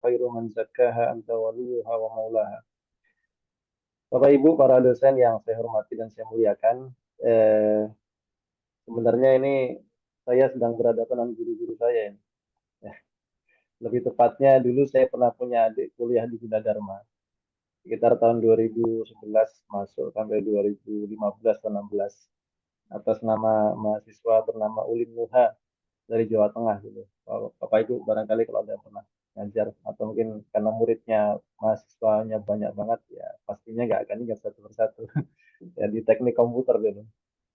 khairu man zakkaha anta waliyuha wa maulaha. Bapak Ibu para dosen yang saya hormati dan saya muliakan, sebenarnya ini saya sedang berhadapan dengan guru-guru saya ini. Ya, lebih tepatnya dulu saya pernah punya adik kuliah di Gunadarma sekitar tahun 2011 masuk sampai 2015 atau 16 atas nama mahasiswa bernama Ulin Nuha dari Jawa Tengah gitu. Kalau Bapak Ibu barangkali kalau ada yang pernah ngajar atau mungkin karena muridnya mahasiswanya banyak banget ya pastinya nggak akan ingat satu persatu. Ya di teknik komputer dulu.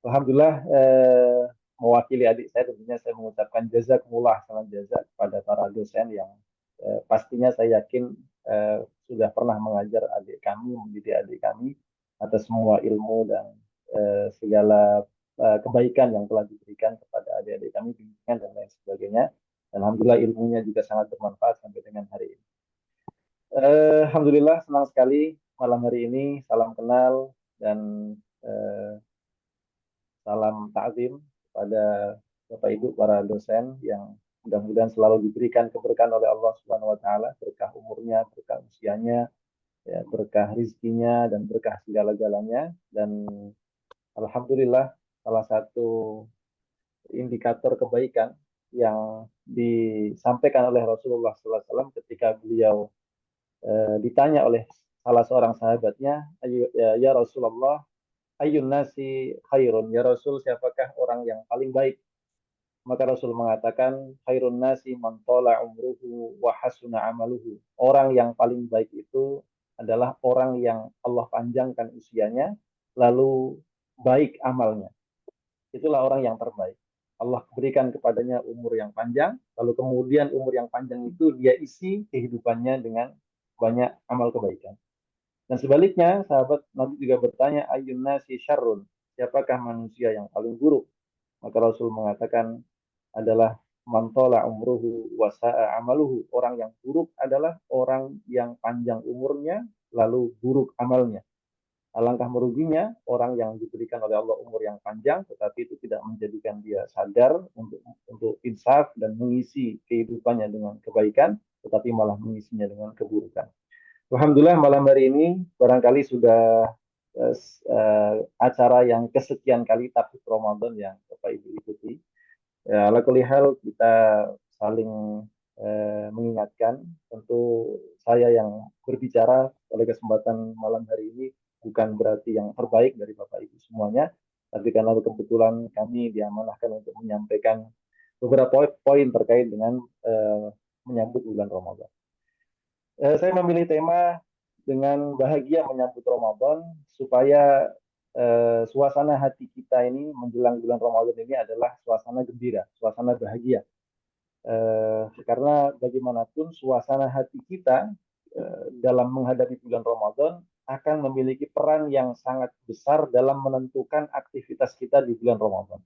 Alhamdulillah mewakili adik saya tentunya saya mengucapkan jazakumullah salam jazak kepada para dosen yang pastinya saya yakin sudah pernah mengajar adik kami, mendidik adik kami atas semua ilmu dan segala kebaikan yang telah diberikan kepada adik-adik kami, bimbingan dan lain sebagainya. Dan Alhamdulillah ilmunya juga sangat bermanfaat sampai dengan hari ini. Alhamdulillah senang sekali malam hari ini, salam kenal dan eh, salam takzim kepada Bapak Ibu para dosen yang mudah-mudahan selalu diberikan keberkahan oleh Allah Subhanahu wa taala, berkah umurnya, berkah usianya, ya, berkah rizkinya dan berkah segala-galanya. Dan alhamdulillah salah satu indikator kebaikan yang disampaikan oleh Rasulullah SAW ketika beliau ditanya oleh salah seorang sahabatnya, ya, ya Rasulullah, ayun nasi khairun, ya Rasul, siapakah orang yang paling baik? Maka Rasul mengatakan, khairun nasi man tala umruhu wa hasuna amaluhu. Orang yang paling baik itu adalah orang yang Allah panjangkan usianya, lalu baik amalnya. Itulah orang yang terbaik. Allah berikan kepadanya umur yang panjang, lalu kemudian umur yang panjang itu dia isi kehidupannya dengan banyak amal kebaikan. Dan sebaliknya, sahabat Nabi juga bertanya, ayun nasi syarrun, siapakah manusia yang paling buruk? Maka Rasul mengatakan adalah mantola umruhu wasa'a amaluhu. Orang yang buruk adalah orang yang panjang umurnya lalu buruk amalnya. Alangkah meruginya orang yang diberikan oleh Allah umur yang panjang tetapi itu tidak menjadikan dia sadar untuk insaf dan mengisi kehidupannya dengan kebaikan tetapi malah mengisinya dengan keburukan. Alhamdulillah malam hari ini barangkali sudah acara yang kesekian kali Tahlil Ramadan yang Bapak Ibu ikuti. Ya, ala kulli hal kita saling mengingatkan. Tentu saya yang berbicara oleh kesempatan malam hari ini bukan berarti yang terbaik dari Bapak Ibu semuanya, tapi karena kebetulan kami diamanahkan untuk menyampaikan beberapa poin terkait dengan menyambut bulan Ramadan. Saya memilih tema dengan bahagia menyambut Ramadan supaya suasana hati kita ini menjelang bulan Ramadan ini adalah suasana gembira, suasana bahagia. Karena bagaimanapun suasana hati kita dalam menghadapi bulan Ramadan akan memiliki peran yang sangat besar dalam menentukan aktivitas kita di bulan Ramadan.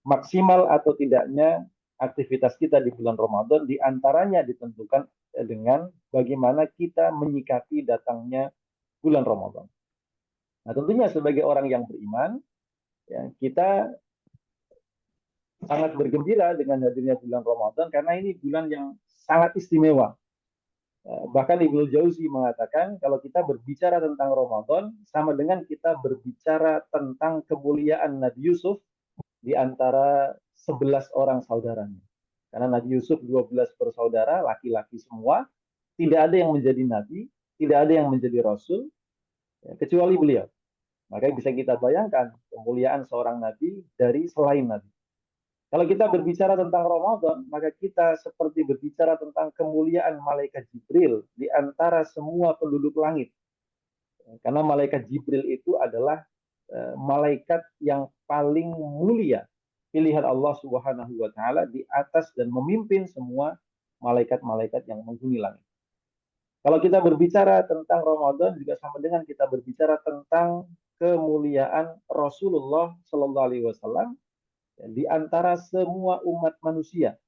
Maksimal atau tidaknya aktivitas kita di bulan Ramadan diantaranya ditentukan dengan bagaimana kita menyikapi datangnya bulan Ramadan. Nah, tentunya sebagai orang yang beriman, ya, kita sangat bergembira dengan hadirnya bulan Ramadan karena ini bulan yang sangat istimewa. Bahkan Ibnu Jauzi mengatakan kalau kita berbicara tentang Ramadan sama dengan kita berbicara tentang kemuliaan Nabi Yusuf di antara 11 orang saudaranya. Karena Nabi Yusuf 12 bersaudara, laki-laki semua, tidak ada yang menjadi nabi, tidak ada yang menjadi rasul, ya, kecuali beliau. Maka bisa kita bayangkan kemuliaan seorang nabi dari selain nabi. Kalau kita berbicara tentang Ramadan, maka kita seperti berbicara tentang kemuliaan malaikat Jibril di antara semua penduduk langit. Karena malaikat Jibril itu adalah malaikat yang paling mulia, pilihan Allah Subhanahu wa taala di atas dan memimpin semua malaikat-malaikat yang menghuni langit. Kalau kita berbicara tentang Ramadan juga sama dengan kita berbicara tentang kemuliaan Rasulullah Shallallahu Alaihi Wasallam di antara semua umat manusia.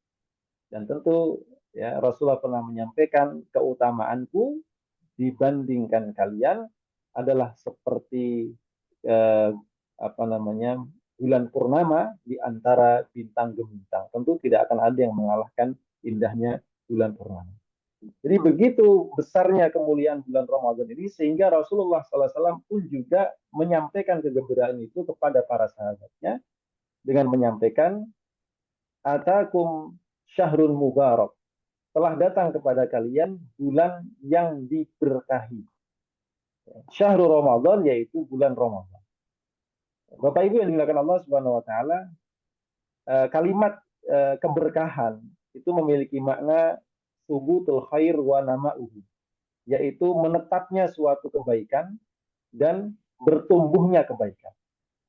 Dan tentu ya Rasulullah pernah menyampaikan keutamaanku dibandingkan kalian adalah seperti apa namanya bulan purnama di antara bintang gemintang. Tentu tidak akan ada yang mengalahkan indahnya bulan purnama. Jadi begitu besarnya kemuliaan bulan Ramadan ini sehingga Rasulullah SAW pun juga menyampaikan kegembiraan itu kepada para sahabatnya dengan menyampaikan atakum syahrun mubarak, telah datang kepada kalian bulan yang diberkahi. Syahrul Ramadan yaitu bulan Ramadan. Bapak Ibu yang dimuliakan Allah Subhanahu wa taala, kalimat keberkahan itu memiliki makna subutul khair wa nama'uhu, yaitu menetapnya suatu kebaikan dan bertumbuhnya kebaikan.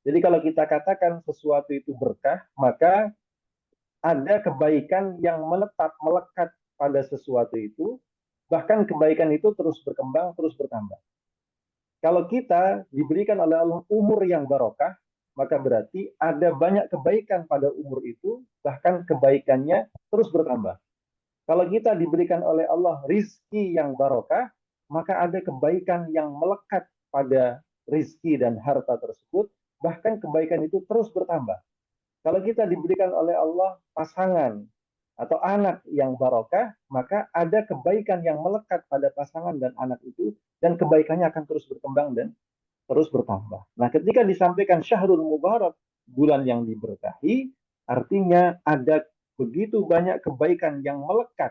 Jadi kalau kita katakan sesuatu itu berkah, maka ada kebaikan yang menetap, melekat pada sesuatu itu, bahkan kebaikan itu terus berkembang, terus bertambah. Kalau kita diberikan oleh Allah umur yang barokah, maka berarti ada banyak kebaikan pada umur itu, bahkan kebaikannya terus bertambah. Kalau kita diberikan oleh Allah rizki yang barokah, maka ada kebaikan yang melekat pada rizki dan harta tersebut, bahkan kebaikan itu terus bertambah. Kalau kita diberikan oleh Allah pasangan atau anak yang barokah, maka ada kebaikan yang melekat pada pasangan dan anak itu, dan kebaikannya akan terus berkembang dan terus bertambah. Nah, ketika disampaikan Syahrul Mubarak, bulan yang diberkahi, artinya ada begitu banyak kebaikan yang melekat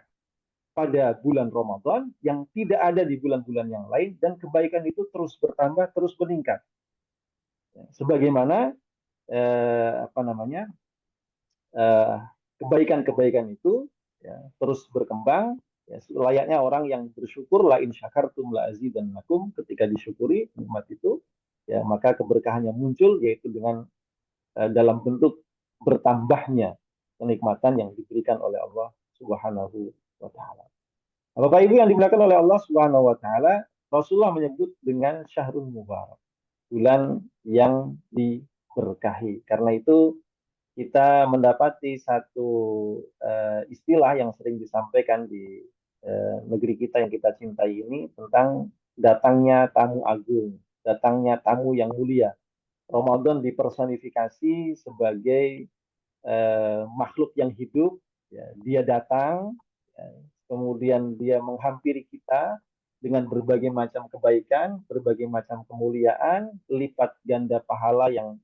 pada bulan Ramadan yang tidak ada di bulan-bulan yang lain, dan kebaikan itu terus bertambah, terus meningkat. Sebagaimana apa namanya eh, kebaikan-kebaikan itu ya, terus berkembang, ya, layaknya orang yang bersyukur, la in syakartum la azidannakum, ketika disyukuri nikmat itu ya maka keberkahannya muncul, yaitu dengan dalam bentuk bertambahnya kenikmatan yang diberikan oleh Allah Subhanahu wa taala. Bapak Ibu yang dimuliakan oleh Allah Subhanahu wa taala, Rasulullah menyebut dengan Syahrul Mubarak, bulan yang diberkahi. Karena itu kita mendapati satu istilah yang sering disampaikan di negeri kita yang kita cintai ini tentang datangnya tamu agung, datangnya tamu yang mulia. Ramadan dipersonifikasi sebagai makhluk yang hidup, ya, dia datang, ya, kemudian dia menghampiri kita dengan berbagai macam kebaikan, berbagai macam kemuliaan, lipat ganda pahala yang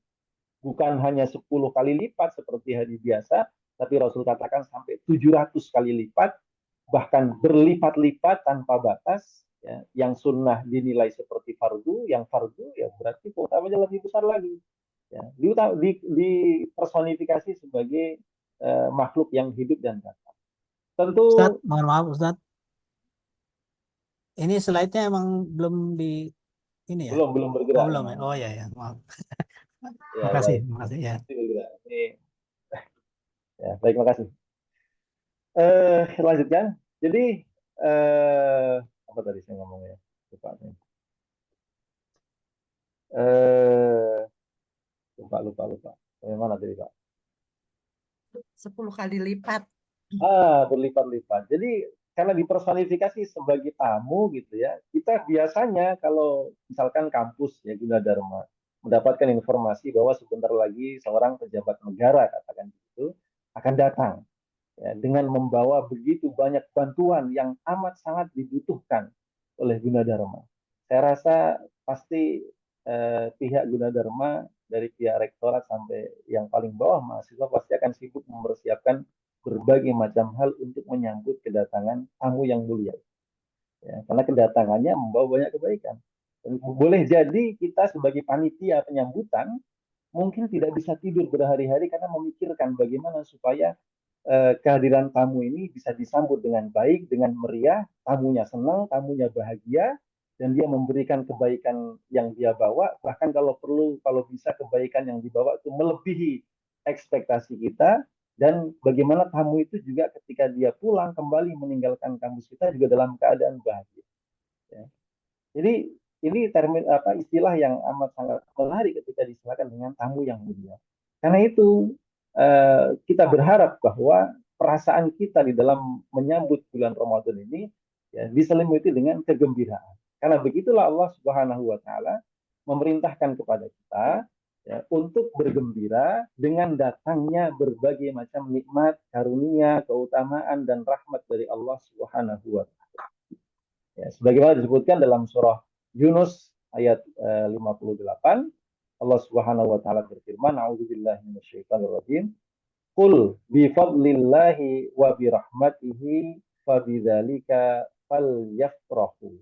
bukan hanya 10 kali lipat seperti hari biasa, tapi Rasul katakan sampai 700 kali lipat, bahkan berlipat-lipat tanpa batas. Ya, yang sunnah dinilai seperti fardu, yang fardu ya berarti keutamanya lebih besar lagi. Ya, dipersonifikasi sebagai makhluk yang hidup dan kata. Ustadz, Tentu mohon maaf Ustadz. Ini slide-nya emang belum di ini ya? belum Oh, bergerak belum ya? memang. Oh ya ya, maaf. Ya Makasih, baik, makasih ya. nanti bergerak. Ini ya baik, makasih. Lanjutkan. Jadi apa tadi saya ngomongnya? Lupa. Eh, lupa. Bagaimana tadi Pak? 10 kali lipat. Berlipat-lipat. Jadi karena dipersonifikasi sebagai tamu gitu ya, kita biasanya kalau misalkan kampus ya Gunadarma mendapatkan informasi bahwa sebentar lagi seorang pejabat negara katakan gitu akan datang ya, dengan membawa begitu banyak bantuan yang amat sangat dibutuhkan oleh Gunadarma. Saya rasa pasti pihak Gunadarma dari pihak rektorat sampai yang paling bawah mahasiswa pasti akan sibuk mempersiapkan berbagai macam hal untuk menyambut kedatangan tamu yang mulia. Ya, karena kedatangannya membawa banyak kebaikan. Dan boleh jadi kita sebagai panitia penyambutan mungkin tidak bisa tidur berhari-hari karena memikirkan bagaimana supaya kehadiran tamu ini bisa disambut dengan baik, dengan meriah, tamunya senang, tamunya bahagia, dan dia memberikan kebaikan yang dia bawa, bahkan kalau perlu, kalau bisa kebaikan yang dibawa itu melebihi ekspektasi kita, dan bagaimana tamu itu juga ketika dia pulang kembali meninggalkan kampus kita juga dalam keadaan bahagia. Ya. Jadi ini termin apa istilah yang amat sangat menarik ketika disilakan dengan tamu yang mulia. Karena itu kita berharap bahwa perasaan kita di dalam menyambut bulan Ramadan ini ya, diselimuti dengan kegembiraan. Karena begitulah Allah Subhanahu wa taala memerintahkan kepada kita ya, untuk bergembira dengan datangnya berbagai macam nikmat, karunia, keutamaan dan rahmat dari Allah Subhanahu wa taala. Sebagaimana disebutkan dalam surah Yunus ayat 58, Allah Subhanahu wa taala berfirman, "A'udzubillahi minasyaitonirrajim. Qul bi fadlillahi wa bi rahmatihi fabidzalika falyafrahu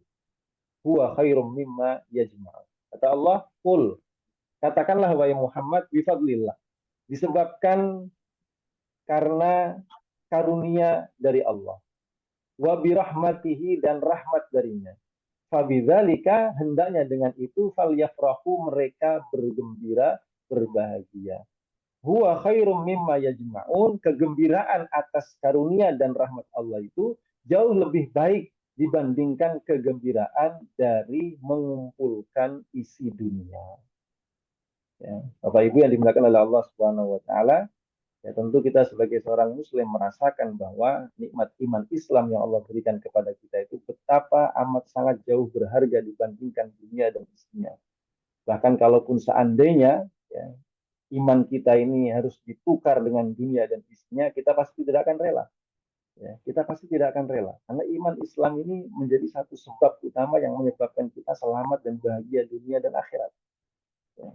huwa khairum mimma yajma'un." Kata Allah, "Qul," katakanlah wahai Muhammad, bi fadlillah, disebabkan karena karunia dari Allah, wa bi rahmatihi, dan rahmat darinya. Fabidzalika, hendaknya dengan itu, falyafrahu, mereka bergembira, berbahagia. Huwa khairum mimma yajma'un, kegembiraan atas karunia dan rahmat Allah itu jauh lebih baik dibandingkan kegembiraan dari mengumpulkan isi dunia. Ya, Bapak Ibu yang dimuliakan oleh Allah Subhanahu wa taala, ya tentu kita sebagai seorang muslim merasakan bahwa nikmat iman Islam yang Allah berikan kepada kita itu betapa amat sangat jauh berharga dibandingkan dunia dan isinya. Bahkan kalaupun seandainya ya, iman kita ini harus ditukar dengan dunia dan isinya, kita pasti tidak akan rela. Ya, kita pasti tidak akan rela. Karena iman Islam ini menjadi satu sebab utama yang menyebabkan kita selamat dan bahagia dunia dan akhirat. Ya.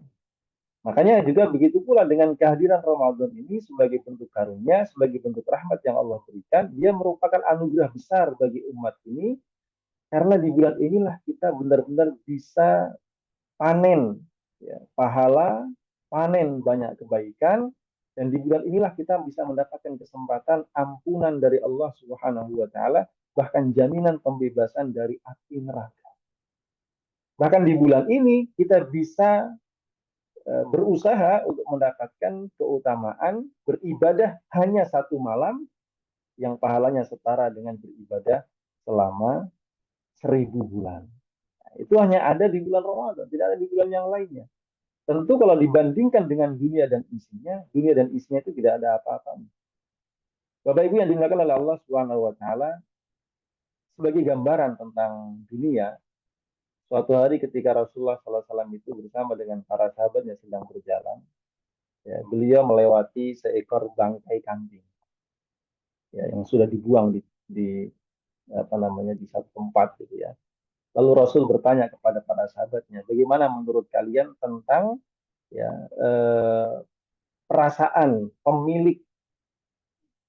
Makanya juga begitu pula dengan kehadiran Ramadan ini sebagai bentuk karunia, sebagai bentuk rahmat yang Allah berikan, dia merupakan anugerah besar bagi umat ini, karena di bulan inilah kita benar-benar bisa panen ya, pahala, panen banyak kebaikan, dan di bulan inilah kita bisa mendapatkan kesempatan ampunan dari Allah Subhanahu wa taala, bahkan jaminan pembebasan dari api neraka. Bahkan di bulan ini kita bisa berusaha untuk mendapatkan keutamaan beribadah hanya satu malam yang pahalanya setara dengan beribadah selama 1000 bulan. Nah, itu hanya ada di bulan Ramadan, tidak ada di bulan yang lainnya. Tentu kalau dibandingkan dengan dunia dan isinya itu tidak ada apa-apanya. Bapak Ibu yang dimuliakan oleh Allah Subhanahu wa taala, sebagai gambaran tentang dunia, suatu hari ketika Rasulullah SAW itu bersama dengan para sahabatnya sedang berjalan, ya, beliau melewati seekor bangkai kambing ya, yang sudah dibuang di apa namanya di satu tempat gitu ya. Lalu Rasul bertanya kepada para sahabatnya, bagaimana menurut kalian tentang ya perasaan pemilik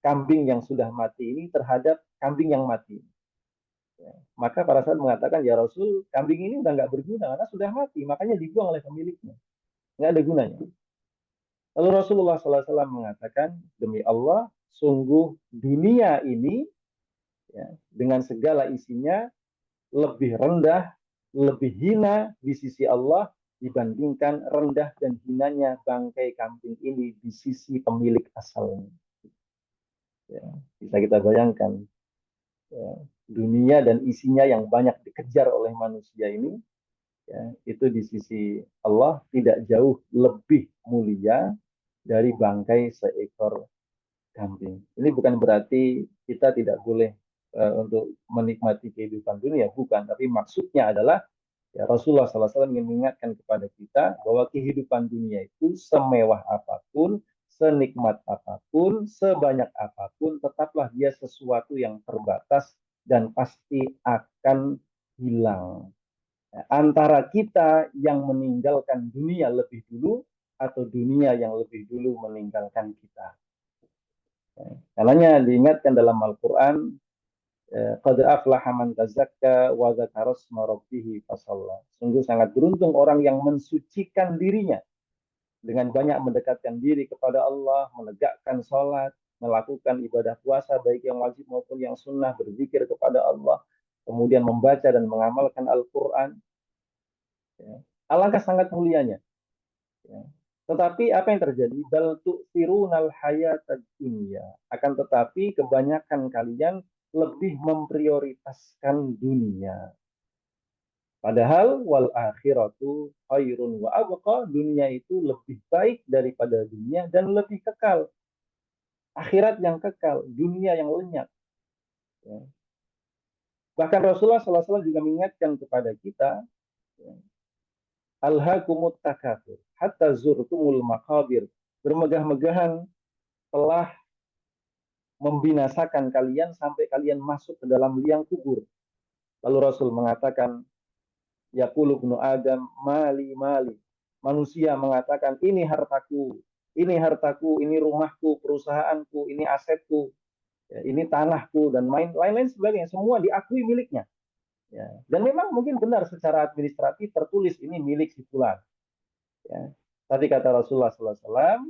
kambing yang sudah mati ini terhadap kambing yang mati? Ya. Maka para sahabat mengatakan, ya Rasul, kambing ini udah nggak berguna karena sudah mati, makanya dibuang oleh pemiliknya, nggak ada gunanya. Lalu Rasulullah SAW mengatakan, demi Allah, sungguh dunia ini ya, dengan segala isinya lebih rendah, lebih hina di sisi Allah dibandingkan rendah dan hinanya bangkai kambing ini di sisi pemilik asalnya. Ya, bisa kita bayangkan ya, dunia dan isinya yang banyak dikejar oleh manusia ini, ya, itu di sisi Allah tidak jauh lebih mulia dari bangkai seekor kambing. Ini bukan berarti kita tidak boleh untuk menikmati kehidupan dunia, bukan. Tapi maksudnya adalah ya, Rasulullah SAW ingin mengingatkan kepada kita bahwa kehidupan dunia itu semewah apapun, senikmat apapun, sebanyak apapun, tetaplah dia sesuatu yang terbatas dan pasti akan hilang. Antara kita yang meninggalkan dunia lebih dulu atau dunia yang lebih dulu meninggalkan kita. Karena diingatkan dalam Al-Quran, qad aflaha man tazakka wa dzakara isma rabbih fasalla. Sungguh sangat beruntung orang yang mensucikan dirinya dengan banyak mendekatkan diri kepada Allah, menegakkan sholat, melakukan ibadah puasa baik yang wajib maupun yang sunnah, berzikir kepada Allah, kemudian membaca dan mengamalkan Al-Quran. Ya. Alangkah sangat mulianya. Ya. Tetapi apa yang terjadi? Bal tu'thirunal hayatad dunya. Akan tetapi kebanyakan kalian lebih memprioritaskan dunia. Padahal wal akhiratu khairun wa abqa, dunia itu lebih baik daripada dunia dan lebih kekal. Akhirat yang kekal, dunia yang lenyap. Ya. Bahkan Rasulullah SAW juga mengingatkan kepada kita, ya, alhaakumut takatsur hatta zurtumul maqabir. Bermegah-megahan telah membinasakan kalian sampai kalian masuk ke dalam liang kubur. Lalu Rasul mengatakan, yaqulu ibnu Adam mali mali. Manusia mengatakan, ini hartaku, ini rumahku, perusahaanku, ini asetku, ya, ini tanahku, dan lain-lain sebagainya. Semua diakui miliknya. Ya. Dan memang mungkin benar secara administratif tertulis ini milik si fulan. Ya. Tadi kata Rasulullah SAW,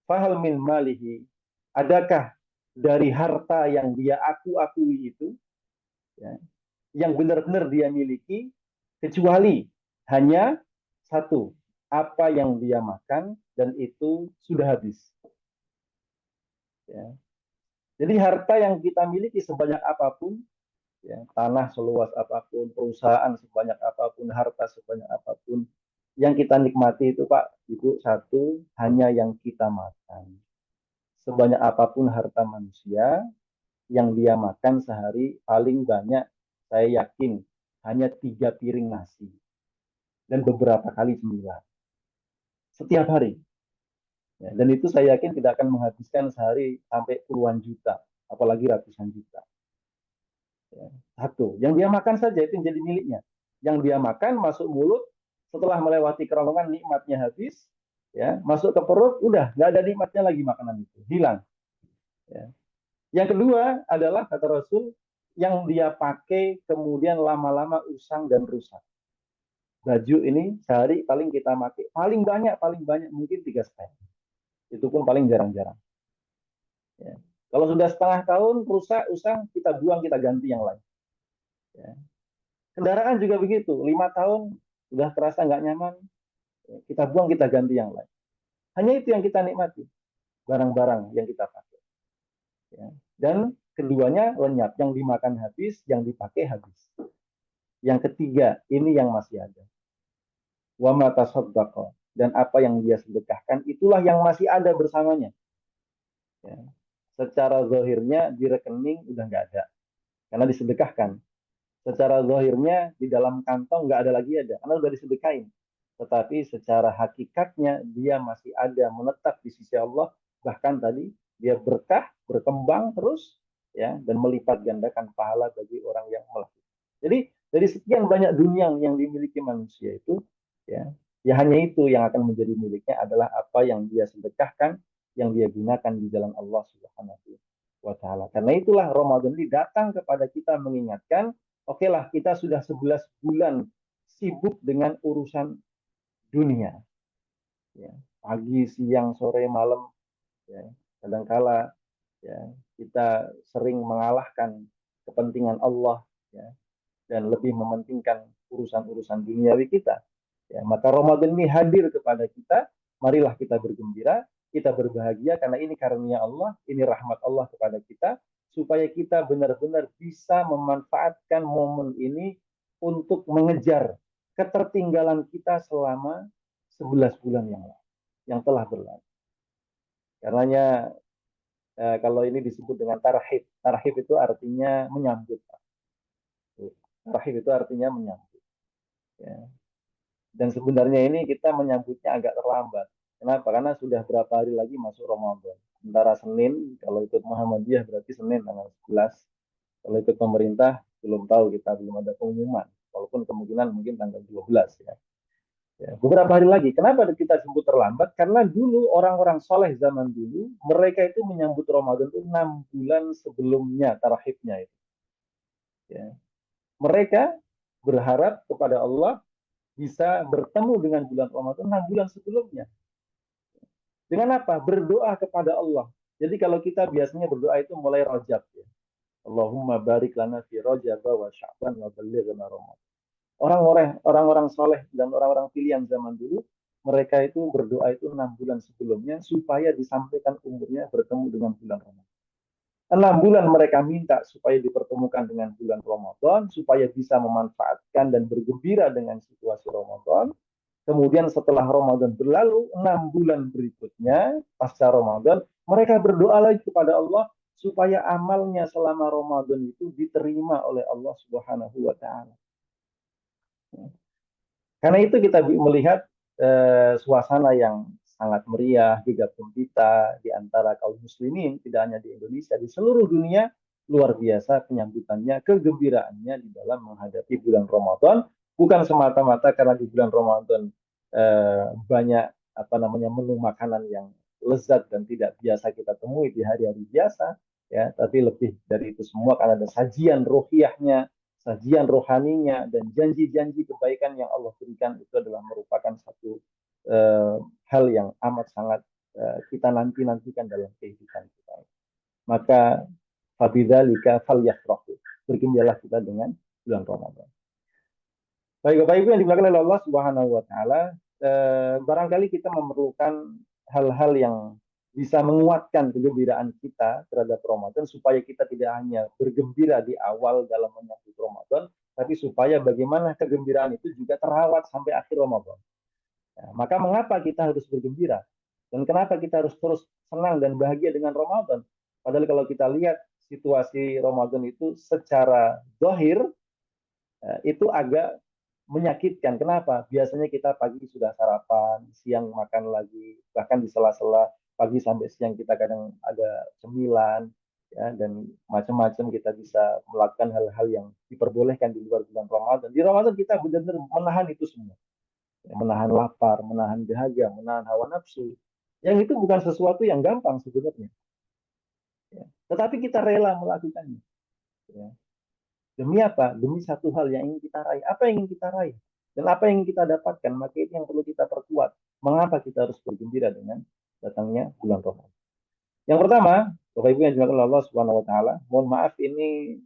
fahal min malihi, adakah dari harta yang dia akui itu, ya, yang benar-benar dia miliki, kecuali hanya satu, apa yang dia makan dan itu sudah habis. Ya. Jadi harta yang kita miliki sebanyak apapun, ya, tanah seluas apapun, perusahaan sebanyak apapun, harta sebanyak apapun, yang kita nikmati itu Pak, Ibu, satu, hanya yang kita makan. Sebanyak apapun harta manusia, yang dia makan sehari paling banyak, saya yakin, hanya 3 piring nasi. Dan beberapa kali cemilan. Setiap hari. Ya, dan itu saya yakin tidak akan menghabiskan sehari sampai puluhan juta, apalagi ratusan juta. Ya, satu, yang dia makan saja itu yang jadi miliknya. Yang dia makan masuk mulut, setelah melewati kerongkongan nikmatnya habis, ya, masuk ke perut, udah nggak ada nikmatnya lagi makanan itu, hilang. Ya. Yang kedua adalah kata Rasul, yang dia pakai kemudian lama-lama usang dan rusak. Baju ini sehari paling kita pakai paling banyak mungkin 3 setel. Itu pun paling jarang-jarang. Ya. Kalau sudah setengah tahun rusak, usang, kita buang, kita ganti yang lain. Ya. Kendaraan juga begitu, 5 tahun sudah terasa nggak nyaman, kita buang, kita ganti yang lain. Hanya itu yang kita nikmati, barang-barang yang kita pakai. Ya. Dan keduanya lenyap, yang dimakan habis, yang dipakai habis. Yang ketiga, ini yang masih ada. Wa ma tasaddaqa, dan apa yang dia sedekahkan, itulah yang masih ada bersamanya. Ya. Secara zahirnya di rekening udah nggak ada, karena disedekahkan. Secara zahirnya di dalam kantong nggak ada lagi ada, karena udah disedekain. Tetapi secara hakikatnya dia masih ada, menetap di sisi Allah. Bahkan tadi dia berkah, berkembang terus, ya, dan melipat gandakan pahala bagi orang yang melakukan. Jadi dari sekian banyak dunia yang dimiliki manusia itu, ya, ya hanya itu yang akan menjadi miliknya adalah apa yang dia sedekahkan, yang dia gunakan di jalan Allah Subhanahu wa Ta'ala. Karena itulah Ramadan ini datang kepada kita mengingatkan, oke lah, kita sudah 11 bulan sibuk dengan urusan dunia. Ya, pagi, siang, sore, malam, ya, kadangkala ya, kita sering mengalahkan kepentingan Allah, ya, dan lebih mementingkan urusan-urusan duniawi kita. Ya, maka Ramadan ini hadir kepada kita, marilah kita bergembira, kita berbahagia karena ini karunia Allah, ini rahmat Allah kepada kita, supaya kita benar-benar bisa memanfaatkan momen ini untuk mengejar ketertinggalan kita selama 11 bulan yang telah berlalu. Karenanya kalau ini disebut dengan tarhib. Tarhib itu artinya menyambut. Tarhib itu artinya menyambut. Ya. Dan sebenarnya ini kita menyambutnya agak terlambat. Kenapa? Karena sudah berapa hari lagi masuk Ramadan. Sementara Senin, kalau ikut Muhammadiyah berarti Senin tanggal 11. Kalau ikut pemerintah, belum tahu, kita belum ada pengumuman. Walaupun kemungkinan mungkin tanggal 12 ya. Ya, beberapa hari lagi. Kenapa kita sebut terlambat? Karena dulu orang-orang soleh zaman dulu, mereka itu menyambut Ramadan itu 6 bulan sebelumnya tarahibnya itu. Ya. Mereka berharap kepada Allah bisa bertemu dengan bulan Ramadan 6 bulan sebelumnya. Dengan apa? Berdoa kepada Allah. Jadi kalau kita biasanya berdoa itu mulai Rajab ya. Allahumma barik lana fi Rajab wa Sya'ban wa ballighna Ramadan. Orang-orang soleh dan orang-orang pilihan zaman dulu, mereka itu berdoa itu 6 bulan sebelumnya supaya disampaikan umurnya bertemu dengan bulan Ramadan. 6 bulan mereka minta supaya dipertemukan dengan bulan Ramadan, supaya bisa memanfaatkan dan bergembira dengan situasi Ramadan. Kemudian setelah Ramadan berlalu, 6 bulan berikutnya, pasca Ramadan, mereka berdoa lagi kepada Allah supaya amalnya selama Ramadan itu diterima oleh Allah Subhanahu wa Ta'ala. Karena itu kita melihat suasana yang sangat meriah, gegap gempita di antara kaum muslimin, tidak hanya di Indonesia, di seluruh dunia, luar biasa penyambutannya, kegembiraannya di dalam menghadapi bulan Ramadan, bukan semata-mata karena di bulan Ramadan banyak apa namanya menu makanan yang lezat dan tidak biasa kita temui di hari-hari biasa, ya, tapi lebih dari itu semua karena ada sajian rohiyahnya, sajian rohaninya, dan janji-janji kebaikan yang Allah berikan itu adalah merupakan satu hal yang amat sangat kita nanti-nantikan dalam kehidupan kita. Maka fabidzalika falyafrahu. Bergembiralah kita dengan bulan Ramadan. Baik Bapak Ibu yang dimuliakan oleh Allah Subhanahu wa taala, barangkali kita memerlukan hal-hal yang bisa menguatkan kegembiraan kita terhadap Ramadan supaya kita tidak hanya bergembira di awal dalam menyambut Ramadan, tapi supaya bagaimana kegembiraan itu juga terawat sampai akhir Ramadan. Nah, maka mengapa kita harus bergembira? Dan kenapa kita harus terus senang dan bahagia dengan Ramadan? Padahal kalau kita lihat situasi Ramadan itu secara zahir itu agak menyakitkan. Kenapa? Biasanya kita pagi sudah sarapan, siang makan lagi, bahkan di sela-sela pagi sampai siang kita kadang ada cemilan, ya, dan macam-macam kita bisa melakukan hal-hal yang diperbolehkan di luar bulan Ramadan. Di Ramadan kita benar-benar menahan itu semua, ya, menahan lapar, menahan dahaga, menahan hawa nafsu. Yang itu bukan sesuatu yang gampang sebenarnya, ya. Tetapi kita rela melakukannya. Ya. Demi apa? Demi satu hal yang ingin kita raih. Apa yang ingin kita raih? Dan apa yang ingin kita dapatkan? Maka itu yang perlu kita perkuat. Mengapa kita harus bergembira dengan datangnya bulan Ramadan? Yang pertama, Bapak Ibu yang dimuliakan Allah Subhanahu wa taala, mohon maaf ini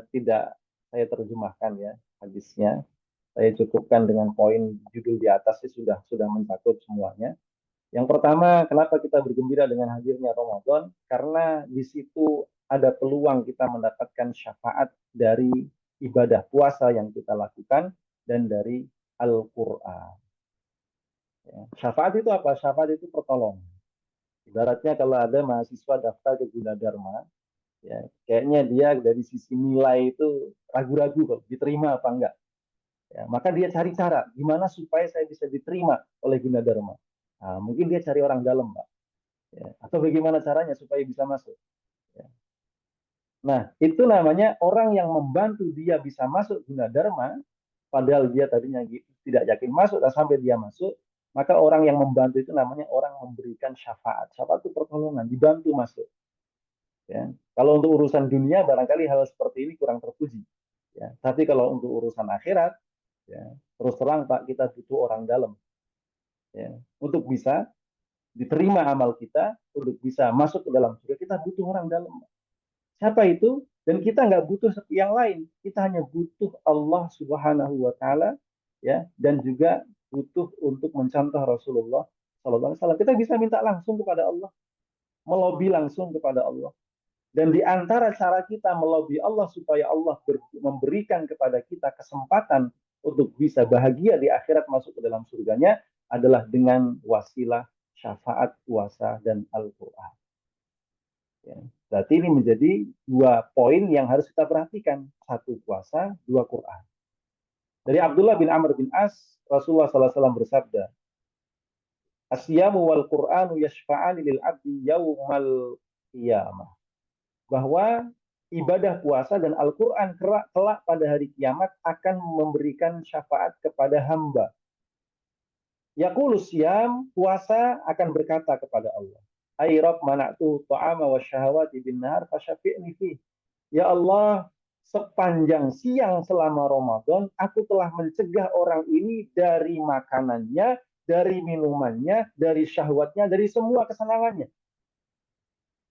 tidak saya terjemahkan ya hadisnya. Saya cukupkan dengan poin judul di atas sudah mencakup semuanya. Yang pertama, kenapa kita bergembira dengan hadirnya Ramadan? Karena di situ ada peluang kita mendapatkan syafaat dari ibadah puasa yang kita lakukan dan dari Al-Quran. Ya. Syafaat itu apa? Syafaat itu pertolongan. Ibaratnya kalau ada mahasiswa daftar ke Gunadarma, ya, kayaknya dia dari sisi nilai itu ragu-ragu kok diterima apa enggak. Ya, maka dia cari cara gimana supaya saya bisa diterima oleh Gunadarma. Nah, mungkin dia cari orang dalam, Pak. Ya, atau bagaimana caranya supaya bisa masuk. Ya. Nah, itu namanya orang yang membantu dia bisa masuk Gunadarma, padahal dia tadinya tidak yakin masuk, dan sampai dia masuk, maka orang yang membantu itu namanya orang memberikan syafaat. Syafaat itu pertolongan, dibantu masuk. Ya. Kalau untuk urusan dunia, barangkali hal seperti ini kurang terpuji. Ya. Tapi kalau untuk urusan akhirat, ya, terus terang Pak, kita butuh orang dalam. Ya. Untuk bisa diterima amal kita, untuk bisa masuk ke dalam surga, kita butuh orang dalam. Siapa itu? Dan kita nggak butuh yang lain. Kita hanya butuh Allah Subhanahu wa taala, ya, dan juga butuh untuk mencontoh Rasulullah sallallahu alaihi wasallam. Kita bisa minta langsung kepada Allah, melobi langsung kepada Allah. Dan di antara cara kita melobi Allah supaya Allah memberikan kepada kita kesempatan untuk bisa bahagia di akhirat masuk ke dalam surganya adalah dengan wasilah syafaat, puasa, dan Al-Quran. Ya. Berarti ini menjadi dua poin yang harus kita perhatikan. Satu puasa, dua Quran. Dari Abdullah bin Amr bin As, Rasulullah SAW bersabda, Asyamu wal Quranu yashfa'ani lil abdi yaumal qiyamah. Bahwa ibadah puasa dan Al-Quran kelak pada hari kiamat akan memberikan syafaat kepada hamba. Yaqulus siyam, puasa akan berkata kepada Allah, Ay Rabb mana'tu ta'ama wa syahawati bin nahar fasyafi'ni fi. Ya Allah, sepanjang siang selama Ramadan, aku telah mencegah orang ini dari makanannya, dari minumannya, dari syahwatnya, dari semua kesenangannya.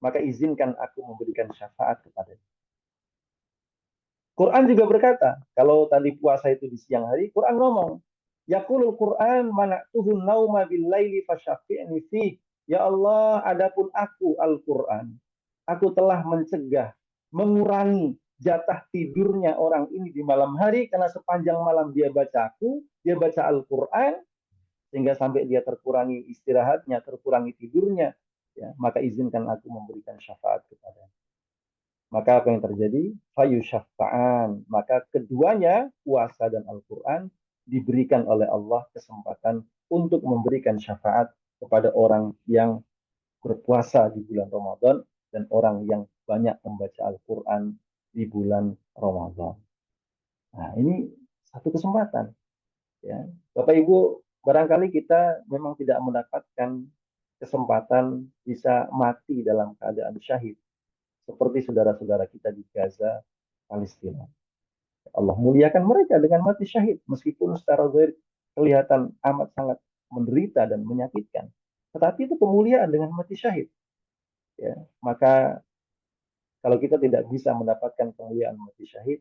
Maka izinkan aku memberikan syafaat kepadanya. Quran juga berkata, kalau tadi puasa itu di siang hari, Quran ngomong, Yaqulul Quran mana'tuhun nauma bil laili fasyafi'ni fi. Ya Allah, adapun aku Al-Quran, aku telah mencegah, mengurangi jatah tidurnya orang ini di malam hari karena sepanjang malam dia baca aku, dia baca Al-Quran, sehingga sampai dia terkurangi istirahatnya, terkurangi tidurnya, ya, maka izinkan aku memberikan syafaat kepadanya. Maka apa yang terjadi? Fayu syafa'an. Maka keduanya, puasa dan Al-Quran, diberikan oleh Allah kesempatan untuk memberikan syafaat kepada orang yang berpuasa di bulan Ramadan dan orang yang banyak membaca Al-Quran di bulan Ramadan. Nah, ini satu kesempatan. Ya. Bapak Ibu, barangkali kita memang tidak mendapatkan kesempatan bisa mati dalam keadaan syahid seperti saudara-saudara kita di Gaza, Palestina. Allah muliakan mereka dengan mati syahid meskipun secara zahir kelihatan amat sangat menderita dan menyakitkan. Tetapi itu kemuliaan dengan mati syahid. Ya, maka kalau kita tidak bisa mendapatkan kemuliaan mati syahid,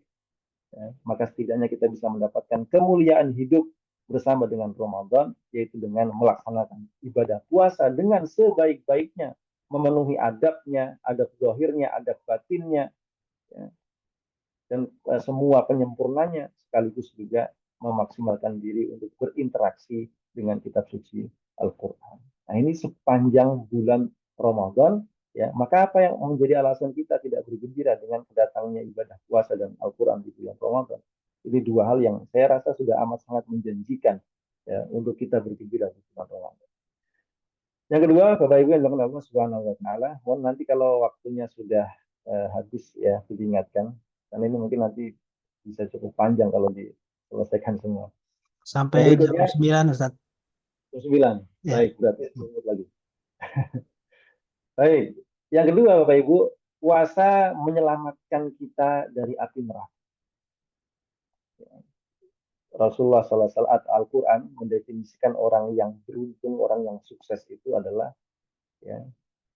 ya, maka setidaknya kita bisa mendapatkan kemuliaan hidup bersama dengan Ramadan, yaitu dengan melaksanakan ibadah puasa dengan sebaik-baiknya, memenuhi adabnya, adab zahirnya, adab batinnya, ya, dan semua penyempurnanya, sekaligus juga memaksimalkan diri untuk berinteraksi dengan kitab suci Al-Quran. Nah, ini sepanjang bulan Ramadan, ya, maka apa yang menjadi alasan kita tidak bergembira dengan kedatangnya ibadah puasa dan Al-Quran di bulan Ramadan? Ini dua hal yang saya rasa sudah amat sangat menjanjikan, ya, untuk kita bergembira di bulan Ramadan. Yang kedua, Bapak Ibu yang dilakukan Allah Subhanahu wa Ta'ala, mohon nanti kalau waktunya sudah habis ya diingatkan, karena ini mungkin nanti bisa cukup panjang kalau diselesaikan semua. Sampai Yang jam berikutnya 9, Ustaz. 9. Ya. Baik, berarti 10 menit lagi. Baik. Yang kedua, Bapak Ibu, puasa menyelamatkan kita dari api neraka. Rasulullah SAW Al-Quran mendefinisikan orang yang beruntung, orang yang sukses itu adalah, ya,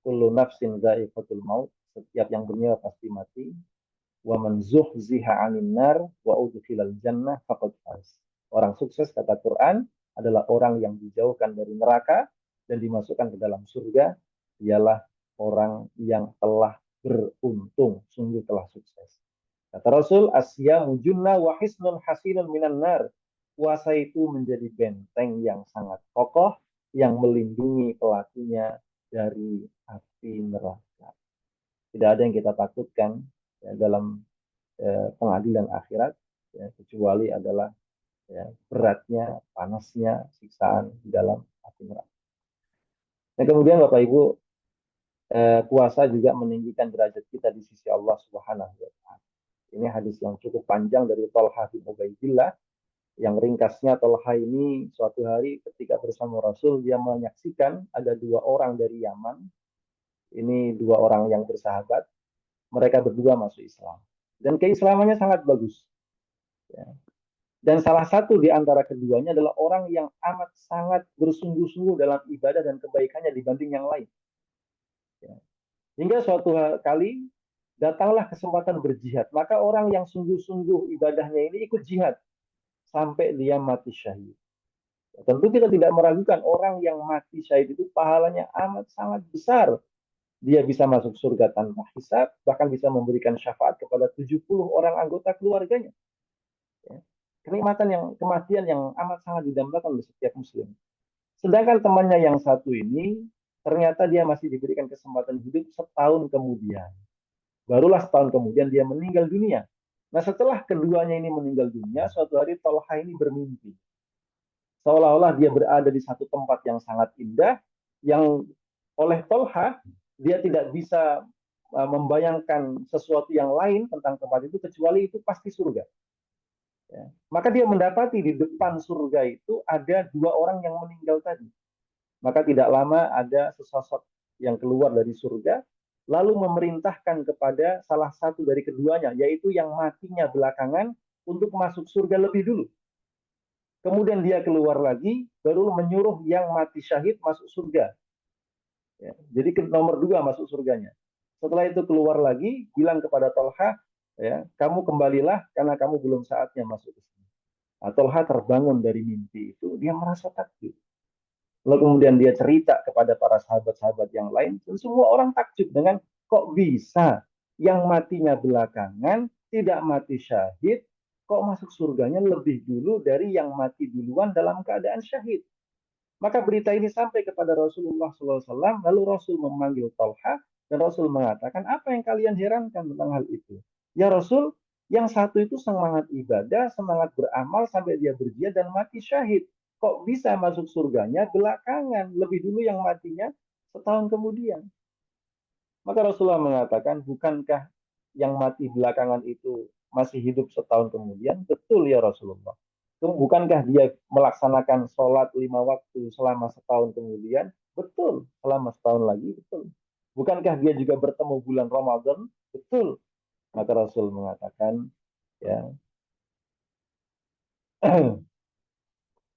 kullu nafsin dha'iqatul maut, setiap yang bernyawa pasti mati. Wa man zuhziha 'anil nar wa udkhilal jannah faqad faz. Orang sukses kata Quran adalah orang yang dijauhkan dari neraka dan dimasukkan ke dalam surga, ialah orang yang telah beruntung, sungguh telah sukses. Kata Rasul, asyamu junna wa hisnun hasinun minan nar. Puasa itu menjadi benteng yang sangat kokoh yang melindungi pelakunya dari api neraka. Tidak ada yang kita takutkan, ya, dalam pengadilan akhirat, ya, kecuali adalah, ya, beratnya, panasnya siksaan di dalam api neraka. Dan kemudian Bapak Ibu, puasa juga meninggikan derajat kita di sisi Allah Subhanahu wa Ta'ala. Ini hadis yang cukup panjang dari Thalhah bin Ubaidillah, yang ringkasnya Thalhah ini suatu hari ketika bersama Rasul, dia menyaksikan ada dua orang dari Yaman. Ini dua orang yang bersahabat, mereka berdua masuk Islam. Dan keislamannya sangat bagus. Ya. Dan salah satu di antara keduanya adalah orang yang amat sangat bersungguh-sungguh dalam ibadah dan kebaikannya dibanding yang lain. Ya. Hingga suatu kali datanglah kesempatan berjihad. Maka orang yang sungguh-sungguh ibadahnya ini ikut jihad sampai dia mati syahid. Ya, tentu kita tidak meragukan orang yang mati syahid itu pahalanya amat sangat besar. Dia bisa masuk surga tanpa hisab, bahkan bisa memberikan syafaat kepada 70 orang anggota keluarganya. Ya. Kematian yang amat sangat didambakan oleh setiap muslim. Sedangkan temannya yang satu ini, ternyata dia masih diberikan kesempatan hidup setahun kemudian. Barulah setahun kemudian dia meninggal dunia. Nah, setelah keduanya ini meninggal dunia, suatu hari Thalhah ini bermimpi. Seolah-olah dia berada di satu tempat yang sangat indah, yang oleh Thalhah dia tidak bisa membayangkan sesuatu yang lain tentang tempat itu kecuali itu pasti surga. Ya. Maka dia mendapati di depan surga itu ada dua orang yang meninggal tadi. Maka tidak lama ada sesosok yang keluar dari surga, lalu memerintahkan kepada salah satu dari keduanya, yaitu yang matinya belakangan, untuk masuk surga lebih dulu. Kemudian dia keluar lagi, baru menyuruh yang mati syahid masuk surga. Ya, jadi nomor 2 masuk surganya. Setelah itu keluar lagi, bilang kepada Thalhah, ya, kamu kembalilah karena kamu belum saatnya masuk ke sini. Nah, Thalhah terbangun dari mimpi itu, dia merasa takjub. Lalu kemudian dia cerita kepada para sahabat-sahabat yang lain, dan semua orang takjub dengan kok bisa yang matinya belakangan, tidak mati syahid, kok masuk surganya lebih dulu dari yang mati duluan dalam keadaan syahid. Maka berita ini sampai kepada Rasulullah SAW, lalu Rasul memanggil Thalhah, dan Rasul mengatakan, apa yang kalian herankan tentang hal itu? Ya Rasul, yang satu itu semangat ibadah, semangat beramal sampai dia berjihad dan mati syahid. Kok bisa masuk surganya belakangan, lebih dulu yang matinya setahun kemudian. Maka Rasulullah mengatakan, bukankah yang mati belakangan itu masih hidup setahun kemudian? Betul ya Rasulullah. Bukankah dia melaksanakan sholat 5 waktu selama setahun kemudian? Betul, selama setahun lagi, betul. Bukankah dia juga bertemu bulan Ramadan? Betul. Maka Rasul mengatakan, ya,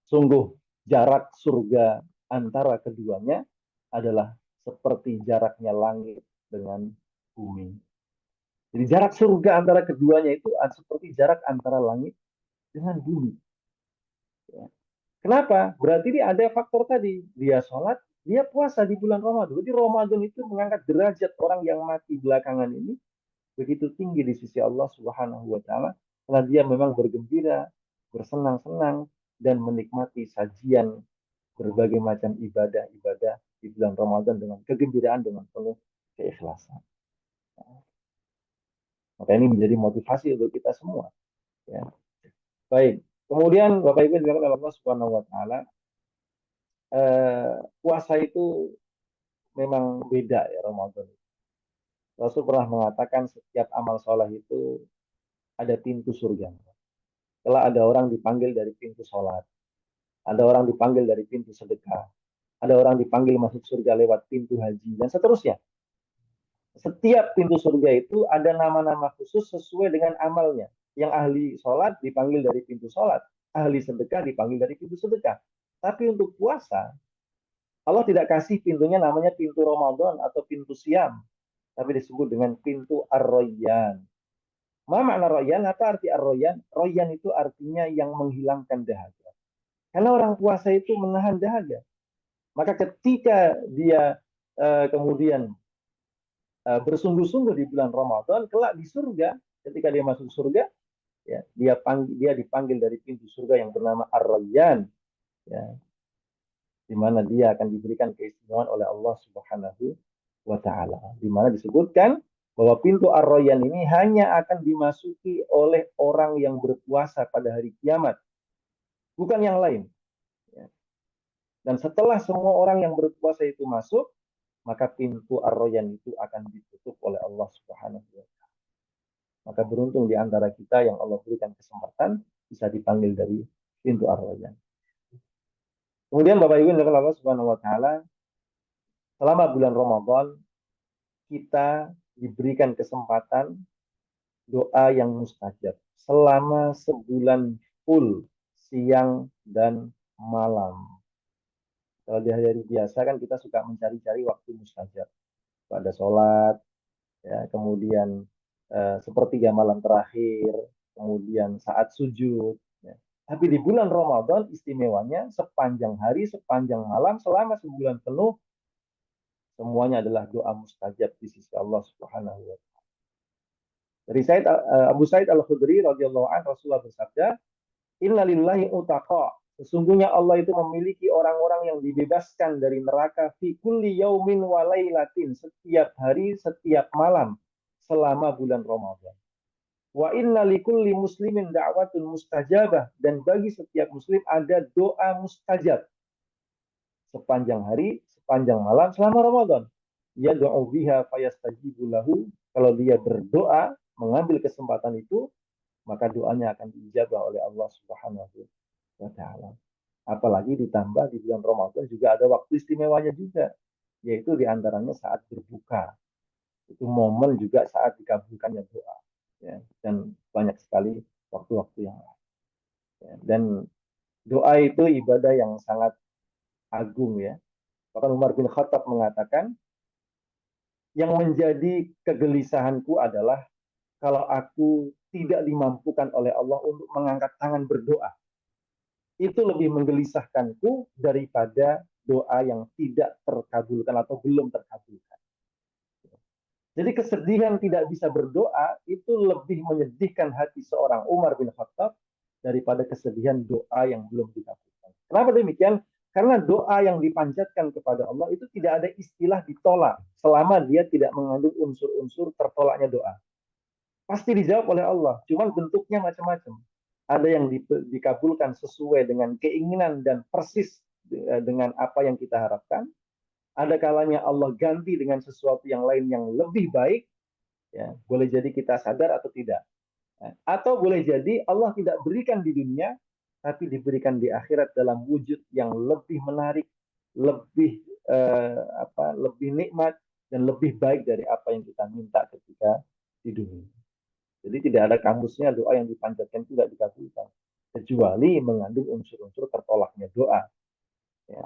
sungguh jarak surga antara keduanya adalah seperti jaraknya langit dengan bumi. Jadi jarak surga antara keduanya itu seperti jarak antara langit dengan bumi. Ya. Kenapa? Berarti dia ada faktor tadi. Dia sholat, dia puasa di bulan Ramadan. Jadi Ramadan itu mengangkat derajat orang yang mati belakangan ini begitu tinggi di sisi Allah Subhanahu wa taala karena dia memang bergembira, bersenang-senang dan menikmati sajian berbagai macam ibadah-ibadah di bulan Ramadan dengan kegembiraan dengan penuh keikhlasan. Maka ini menjadi motivasi untuk kita semua. Ya. Baik. Kemudian Bapak Ibu dilakukan oleh Allah Subhanahu wa taala, puasa itu memang beda ya Ramadan. Rasul pernah mengatakan setiap amal soleh itu ada pintu surga. Kalau ada orang dipanggil dari pintu sholat, ada orang dipanggil dari pintu sedekah, ada orang dipanggil masuk surga lewat pintu haji, dan seterusnya. Setiap pintu surga itu ada nama-nama khusus sesuai dengan amalnya. Yang ahli sholat dipanggil dari pintu sholat, ahli sedekah dipanggil dari pintu sedekah. Tapi untuk puasa, Allah tidak kasih pintunya namanya pintu Ramadan atau pintu Siam, tapi disebut dengan pintu Ar-Rayyan. Ma makna Rayyan? Apa arti Ar-Rayyan? Rayyan itu artinya yang menghilangkan dahaga. Karena orang puasa itu menahan dahaga. Maka ketika dia kemudian bersungguh-sungguh di bulan Ramadan, kelak di surga, ketika dia masuk surga, ya, dia dipanggil dari pintu surga yang bernama Ar-Rayyan, ya, di mana dia akan diberikan keistimewaan oleh Allah Subhanahu wa taala. Di mana disebutkan bahwa pintu Ar-Rayyan ini hanya akan dimasuki oleh orang yang berpuasa pada hari kiamat, bukan yang lain. Ya. Dan setelah semua orang yang berpuasa itu masuk, maka pintu Ar-Rayyan itu akan ditutup oleh Allah Subhanahu wa taala. Maka beruntung di antara kita yang Allah berikan kesempatan bisa dipanggil dari pintu Ar-Rayyan. Kemudian Bapak Ibu yang Allah Subhanahu wa taala, selama bulan Ramadan kita diberikan kesempatan doa yang mustajab selama sebulan full, siang dan malam. Kalau di hari biasa kan kita suka mencari-cari waktu mustajab pada sholat, ya, kemudian sepertiga malam terakhir, kemudian saat sujud. Ya. Tapi di bulan Ramadan istimewanya sepanjang hari, sepanjang malam, selama sebulan penuh, semuanya adalah doa mustajab di sisi Allah Subhanahu wa taala. Dari Abu Sa'id Al-Khudri radhiyallahu anhu, Rasulullah bersabda, "Inna lillahi utaqa." Sesungguhnya Allah itu memiliki orang-orang yang dibebaskan dari neraka fi kulli yaumin wa lailatin, setiap hari, setiap malam selama bulan Ramadan. Wa inna likulli muslimin da'watun mustajabah, dan bagi setiap muslim ada doa mustajab sepanjang hari, sepanjang malam selama Ramadan. Ya doa biha fayastajibu lahu. Kalau dia berdoa, mengambil kesempatan itu, maka doanya akan diijabah oleh Allah Subhanahu wa taala. Apalagi ditambah di bulan Ramadan juga ada waktu istimewanya juga, yaitu diantaranya saat berbuka. Itu momen juga saat dikabulkannya doa. Ya, dan banyak sekali waktu-waktu yang lain. Ya, dan doa itu ibadah yang sangat agung ya. Bahkan Umar bin Khattab mengatakan, yang menjadi kegelisahanku adalah kalau aku tidak dimampukan oleh Allah untuk mengangkat tangan berdoa. Itu lebih menggelisahkanku daripada doa yang tidak terkabulkan atau belum terkabulkan. Jadi kesedihan tidak bisa berdoa itu lebih menyedihkan hati seorang Umar bin Khattab daripada kesedihan doa yang belum dikabulkan. Kenapa demikian? Karena doa yang dipanjatkan kepada Allah itu tidak ada istilah ditolak selama dia tidak mengandung unsur-unsur tertolaknya doa. Pasti dijawab oleh Allah, cuman bentuknya macam-macam. Ada yang dikabulkan sesuai dengan keinginan dan persis dengan apa yang kita harapkan. ada kalanya Allah ganti dengan sesuatu yang lain yang lebih baik, ya, boleh jadi kita sadar atau tidak. Atau boleh jadi Allah tidak berikan di dunia, tapi diberikan di akhirat dalam wujud yang lebih menarik, lebih lebih nikmat dan lebih baik dari apa yang kita minta ketika di dunia. Jadi tidak ada kamusnya doa yang dipanjatkan tidak dikabulkan, kecuali mengandung unsur-unsur tertolaknya doa. Ya.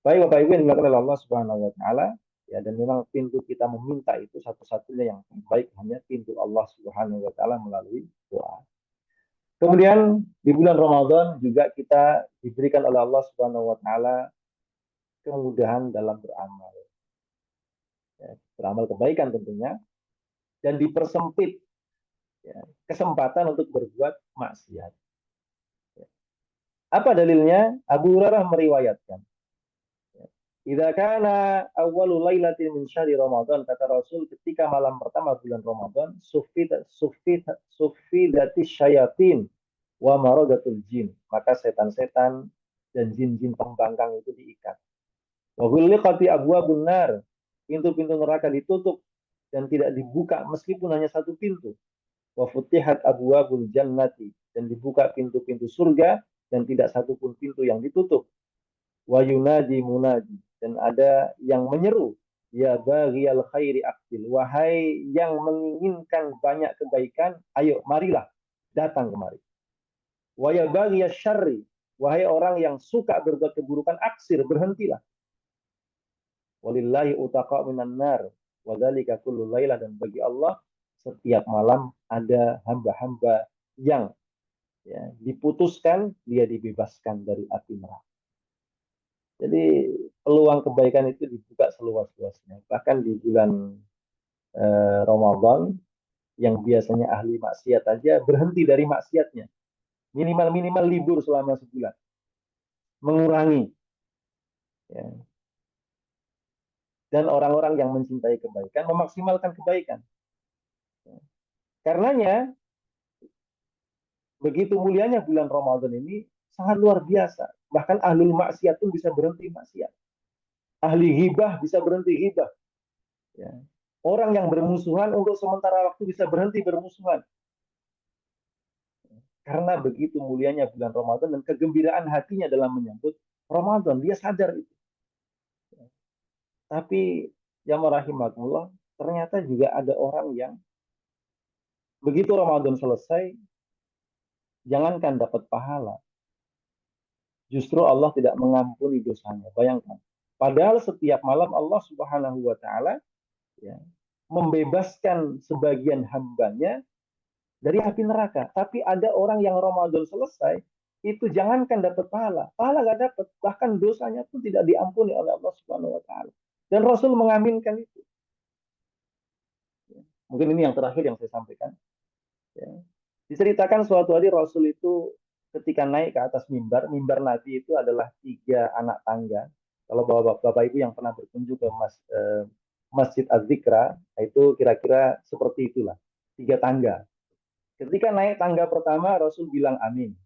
Baik Bapak Ibu yang dilakukan oleh Allah Subhanahu Wa Taala, ya, dan memang pintu kita meminta itu satu-satunya yang baik hanya pintu Allah Subhanahu Wa Taala melalui doa. Kemudian di bulan Ramadan juga kita diberikan oleh Allah Subhanahu Wa Taala kemudahan dalam beramal, ya, beramal kebaikan tentunya, dan dipersempit, ya, kesempatan untuk berbuat maksiat. Ya. Apa dalilnya? Abu Hurairah meriwayatkan, idza kana awwalu lailatin min syahri Ramadan, kata Rasul, ketika malam pertama bulan Ramadan, suffidatis syayatin wa maradatul jin, maka setan-setan dan jin-jin pembangkang itu diikat. Wa ghulliqati abwabun nar, pintu-pintu neraka ditutup dan tidak dibuka meskipun hanya satu pintu. Wa futihat abwabul jannati, dan dibuka pintu-pintu surga dan tidak satu pun pintu yang ditutup. Wa yunadi munadi, dan ada yang menyeru, ya baghiyal khairi aqbil, wahai yang menginginkan banyak kebaikan, ayo marilah datang kemari. Wa ya baghiyasy syarri, wahai orang yang suka berbuat keburukan, aksir, berhentilah. Walillahi utaqa minan nar wa dzalika kullu lailah, dan bagi Allah setiap malam ada hamba-hamba yang, ya, diputuskan dia dibebaskan dari api neraka. Jadi peluang kebaikan itu dibuka seluas-luasnya. Bahkan di bulan Ramadan yang biasanya ahli maksiat aja berhenti dari maksiatnya. Minimal-minimal libur selama sebulan. Mengurangi. Ya. Dan orang-orang yang mencintai kebaikan memaksimalkan kebaikan. Ya. Karenanya begitu mulianya bulan Ramadan ini sangat luar biasa. Bahkan ahli maksiat pun bisa berhenti maksiat. Ahli ghibah bisa berhenti ghibah. Ya. Orang yang bermusuhan untuk sementara waktu bisa berhenti bermusuhan. Karena begitu mulianya bulan Ramadan dan kegembiraan hatinya dalam menyambut Ramadan. Dia sadar itu. Tapi ya rahimakumullah, ternyata juga ada orang yang begitu Ramadan selesai, jangankan dapat pahala, justru Allah tidak mengampuni dosanya. Bayangkan. Padahal setiap malam Allah Subhanahu wa Ta'ala, ya, membebaskan sebagian hambanya dari api neraka. Tapi ada orang yang Ramadan selesai, itu jangankan dapat pahala nggak dapat, bahkan dosanya pun tidak diampuni oleh Allah Subhanahu Wa Ta'ala. Dan Rasul mengaminkan itu. Mungkin ini yang terakhir yang saya sampaikan. Ya. Diceritakan suatu hari Rasul itu ketika naik ke atas mimbar Nabi itu adalah 3 anak tangga. Kalau Bapak Ibu yang pernah berkunjung ke Masjid Az-Zikra, itu kira-kira seperti itulah, 3 tangga. Ketika naik tangga pertama, Rasul bilang amin.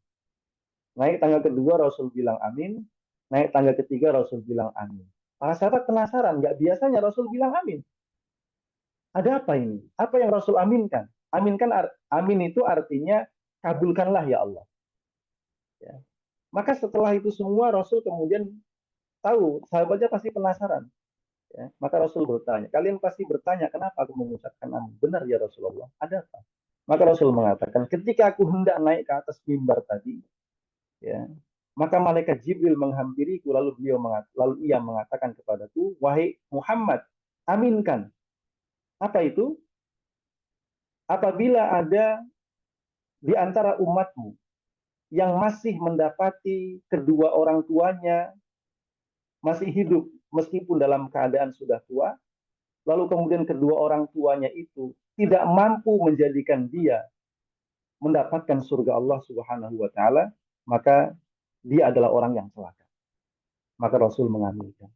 Naik tangga kedua, Rasul bilang amin. Naik tangga ketiga, Rasul bilang amin. Para sahabat penasaran, nggak biasanya Rasul bilang amin. Ada apa ini? Apa yang Rasul aminkan? Amin itu artinya kabulkanlah ya Allah. Ya. Maka setelah itu semua Rasul kemudian tahu, sahabatnya pasti penasaran. Ya. Maka Rasul bertanya, kalian pasti bertanya kenapa aku mengucapkan amin? Benar ya Rasulullah, ada apa? Maka Rasul mengatakan, ketika aku hendak naik ke atas mimbar tadi, ya, maka malaikat Jibril menghampiriku, lalu ia mengatakan kepadaku, wahai Muhammad, aminkan. Apa itu? Apabila ada di antara umatmu yang masih mendapati kedua orang tuanya masih hidup meskipun dalam keadaan sudah tua, lalu kemudian kedua orang tuanya itu tidak mampu menjadikan dia mendapatkan surga Allah Subhanahu wa Ta'ala, maka dia adalah orang yang celaka. Maka Rasul mengaminkan.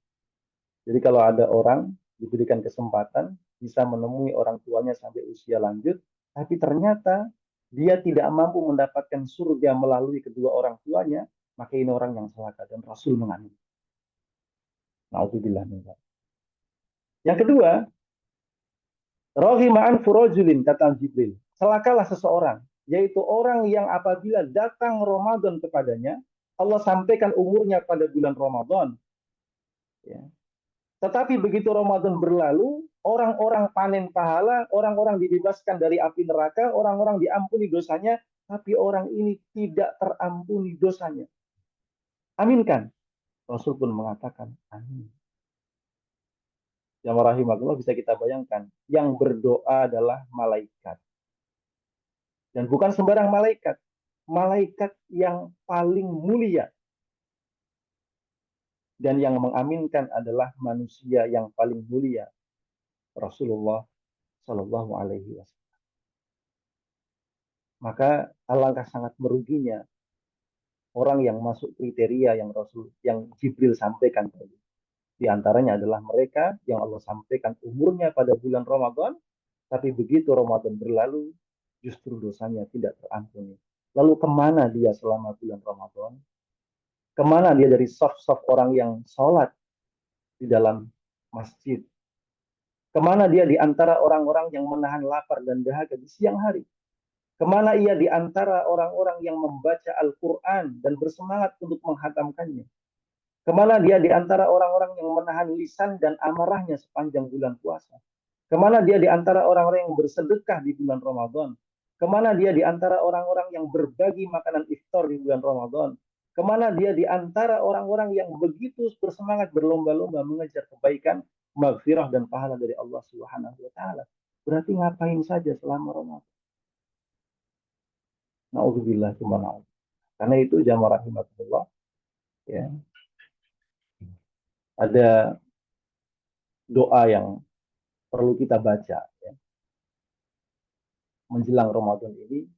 Jadi kalau ada orang diberikan kesempatan bisa menemui orang tuanya sampai usia lanjut, tapi ternyata dia tidak mampu mendapatkan surga melalui kedua orang tuanya, maka ini orang yang celaka, dan Rasul mengaminkan. Nauzubillah min dzalik. Yang kedua, raghima an furajulin, kata Jibril. Celakalah seseorang, yaitu orang yang apabila datang Ramadan kepadanya, Allah sampaikan umurnya pada bulan Ramadan. Ya. Tetapi begitu Ramadan berlalu, orang-orang panen pahala, orang-orang dibebaskan dari api neraka, orang-orang diampuni dosanya, tapi orang ini tidak terampuni dosanya. Aminkan. Rasul pun mengatakan, amin. Yang rahimahullah, bisa kita bayangkan, yang berdoa adalah malaikat. Dan bukan sembarang malaikat. Malaikat yang paling mulia. Dan yang mengaminkan adalah manusia yang paling mulia. Rasulullah Shallallahu Alaihi Wasallam. Maka alangkah sangat meruginya orang yang masuk kriteria yang Jibril sampaikan tadi. Di antaranya adalah mereka yang Allah sampaikan umurnya pada bulan Ramadan, tapi begitu Ramadan berlalu, justru dosanya tidak terampuni. Lalu kemana dia selama bulan Ramadan? Kemana dia dari soft orang yang sholat di dalam masjid? Kemana dia di antara orang-orang yang menahan lapar dan dahaga di siang hari? Kemana ia di antara orang-orang yang membaca Al-Quran dan bersemangat untuk menghatamkannya? Kemana dia di antara orang-orang yang menahan lisan dan amarahnya sepanjang bulan puasa? Kemana dia di antara orang-orang yang bersedekah di bulan Ramadan? Kemana dia di antara orang-orang yang berbagi makanan iftar di bulan Ramadan? Kemana dia di antara orang-orang yang begitu bersemangat berlomba-lomba mengejar kebaikan, maghfirah dan pahala dari Allah Subhanahu wa taala? Berarti ngapain saja selama Ramadan? Nauzubillah subhanahu. Karena itu jamaah rahimakumullah, ya. Ada doa yang perlu kita baca, ya, menjelang Ramadan ini,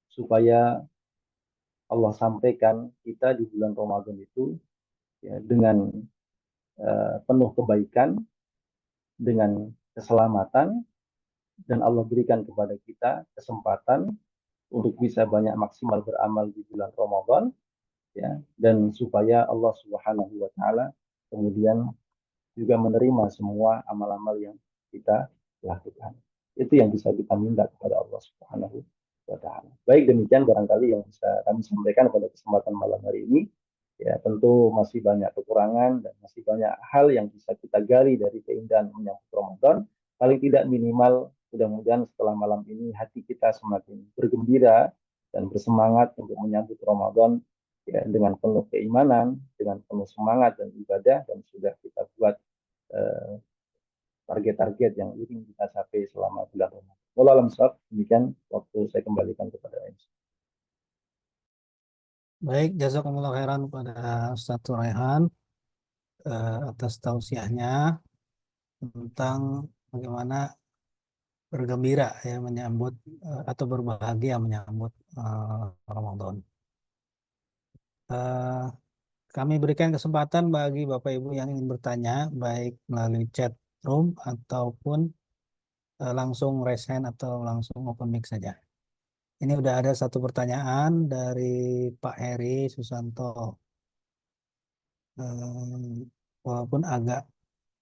supaya Allah sampaikan kita di bulan Ramadan itu, ya, dengan penuh kebaikan, dengan keselamatan, dan Allah berikan kepada kita kesempatan untuk bisa banyak maksimal beramal di bulan Ramadan, ya, dan supaya Allah Subhanahu wa taala kemudian juga menerima semua amal-amal yang kita lakukan. Itu yang bisa kita minta kepada Allah Subhanahu wa taala. Baik, demikian barangkali yang bisa kami sampaikan pada kesempatan malam hari ini. Ya, tentu masih banyak kekurangan dan masih banyak hal yang bisa kita gali dari keindahan menyambut Ramadan. Paling tidak minimal, mudah-mudahan setelah malam ini hati kita semakin bergembira dan bersemangat untuk menyambut Ramadan, ya, dengan penuh keimanan, dengan penuh semangat dan ibadah, dan sudah kita buat target-target yang ingin kita capai selama bulan Ramadan. Wallahu a'lam bishawab. Demikian, waktu saya kembalikan kepada MC. Baik, jazakumullah khairan pada Ustaz Raihan atas tausiahnya tentang bagaimana bergembira ya menyambut atau berbahagia menyambut Ramadan. Kami berikan kesempatan bagi Bapak Ibu yang ingin bertanya, baik melalui chat room ataupun langsung raise hand atau langsung open mic saja. Ini udah ada satu pertanyaan dari Pak Heri Susanto. Walaupun agak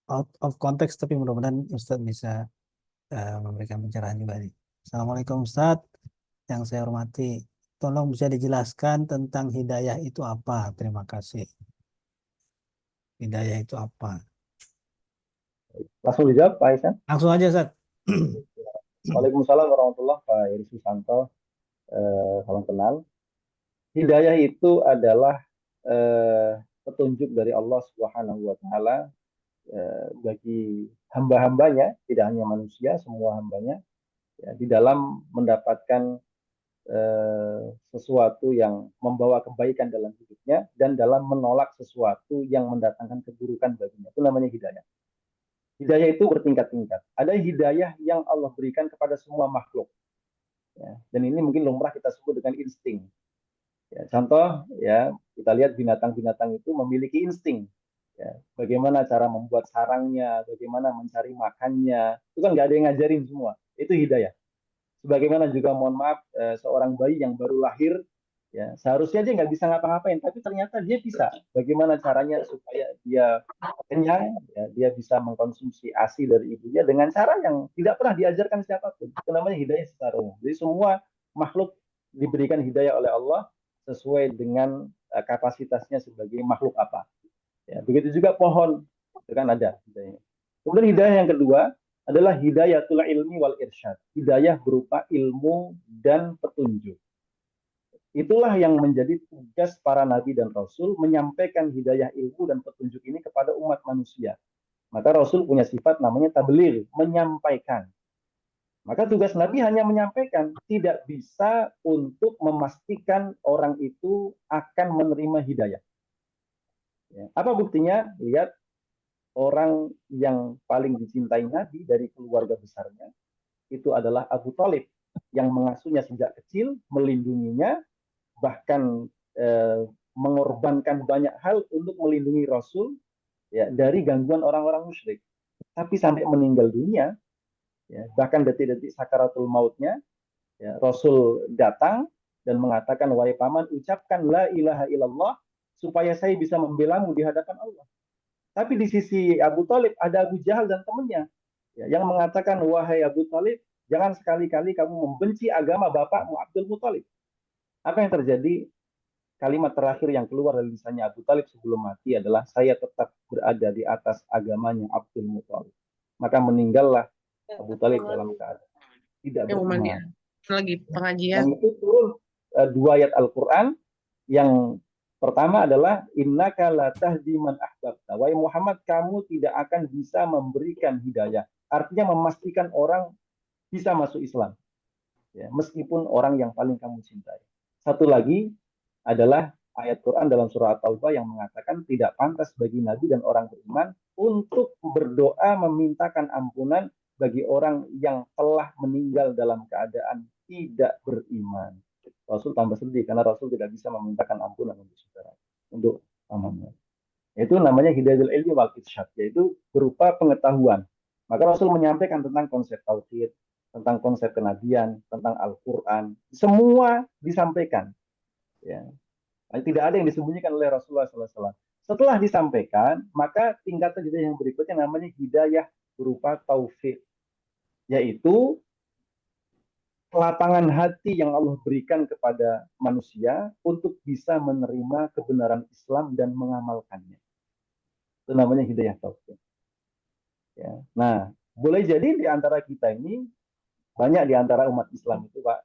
out of context, tapi mudah-mudahan Ustadz bisa memberikan pencerahan juga nih. Assalamualaikum Ustadz, yang saya hormati. Tolong bisa dijelaskan tentang hidayah itu apa? Terima kasih. Hidayah itu apa? Langsung dijawab, Pak Aisyah. Langsung aja, Ustadz. Waalaikumsalam warahmatullahi wabarakatuh, Pak Heri Susanto. Salam kenal. Hidayah itu adalah petunjuk dari Allah Subhanahu wa taala bagi hamba-hambanya, tidak hanya manusia, semua hambanya, ya, di dalam mendapatkan sesuatu yang membawa kebaikan dalam hidupnya dan dalam menolak sesuatu yang mendatangkan keburukan baginya. Itu namanya hidayah. Hidayah itu bertingkat-tingkat. Ada hidayah yang Allah berikan kepada semua makhluk, ya, dan ini mungkin lumrah kita sebut dengan insting. Ya, contoh, ya, kita lihat binatang-binatang itu memiliki insting. Ya, bagaimana cara membuat sarangnya, bagaimana mencari makannya, itu kan nggak ada yang ngajarin semua. Itu hidayah. Sebagaimana juga, mohon maaf, seorang bayi yang baru lahir, Ya, seharusnya dia nggak bisa ngapa-ngapain, tapi ternyata dia bisa. Bagaimana caranya supaya dia kenyang, ya, dia bisa mengkonsumsi ASI dari ibunya dengan cara yang tidak pernah diajarkan siapapun. Itu namanya hidayah secara umum. Jadi semua makhluk diberikan hidayah oleh Allah sesuai dengan kapasitasnya sebagai makhluk apa. Ya, begitu juga pohon, itu kan ada hidayahnya. Kemudian hidayah yang kedua adalah hidayatul ilmi wal irsyad. Hidayah berupa ilmu dan petunjuk. Itulah yang menjadi tugas para nabi dan rasul, menyampaikan hidayah ilmu dan petunjuk ini kepada umat manusia. Maka rasul punya sifat namanya tabligh, menyampaikan. Maka tugas nabi hanya menyampaikan, tidak bisa untuk memastikan orang itu akan menerima hidayah. Ya. Apa buktinya? Lihat orang yang paling dicintai nabi dari keluarga besarnya itu adalah Abu Thalib, yang mengasuhnya sejak kecil, melindunginya, bahkan mengorbankan banyak hal untuk melindungi Rasul, ya, dari gangguan orang-orang musyrik. Tapi sampai meninggal dunia, ya, bahkan detik-detik sakaratul mautnya, ya, Rasul datang dan mengatakan, wahai paman, ucapkan la ilaha illallah supaya saya bisa membelamu di hadapan Allah. Tapi di sisi Abu Thalib ada Abu Jahal dan temannya, ya, yang mengatakan, wahai Abu Thalib, jangan sekali-kali kamu membenci agama bapakmu Abdul Muthalib. Apa yang terjadi? Kalimat terakhir yang keluar dari lisannya Abu Talib sebelum mati adalah, saya tetap berada di atas agamanya Abdul Muthalib. Maka meninggallah Abu Talib dalam keadaan tidak beriman. Lagi pengajian. Yang itu turun dua ayat Al-Quran. Yang pertama adalah, innaka la tahdi man ahbabta. Wahai Muhammad, kamu tidak akan bisa memberikan hidayah. Artinya memastikan orang bisa masuk Islam, ya, meskipun orang yang paling kamu cintai. Satu lagi adalah ayat Quran dalam surah At-Taubah yang mengatakan tidak pantas bagi Nabi dan orang beriman untuk berdoa memintakan ampunan bagi orang yang telah meninggal dalam keadaan tidak beriman. Rasul tambah sedih karena Rasul tidak bisa memintakan ampunan untuk saudara, untuk pamannya. Itu namanya hidayatul ilmi wal irsyad, yaitu berupa pengetahuan. Maka Rasul menyampaikan tentang konsep tauhid, tentang konsep kenabian, tentang Al-Quran, semua disampaikan. Ya. Tidak ada yang disembunyikan oleh Rasulullah SAW. Setelah disampaikan, maka tingkatan hidayah yang berikutnya namanya hidayah berupa taufik, yaitu kelapangan hati yang Allah berikan kepada manusia untuk bisa menerima kebenaran Islam dan mengamalkannya. Itu namanya hidayah taufik. Ya. Nah, boleh jadi di antara kita ini, banyak di antara umat Islam itu, Pak,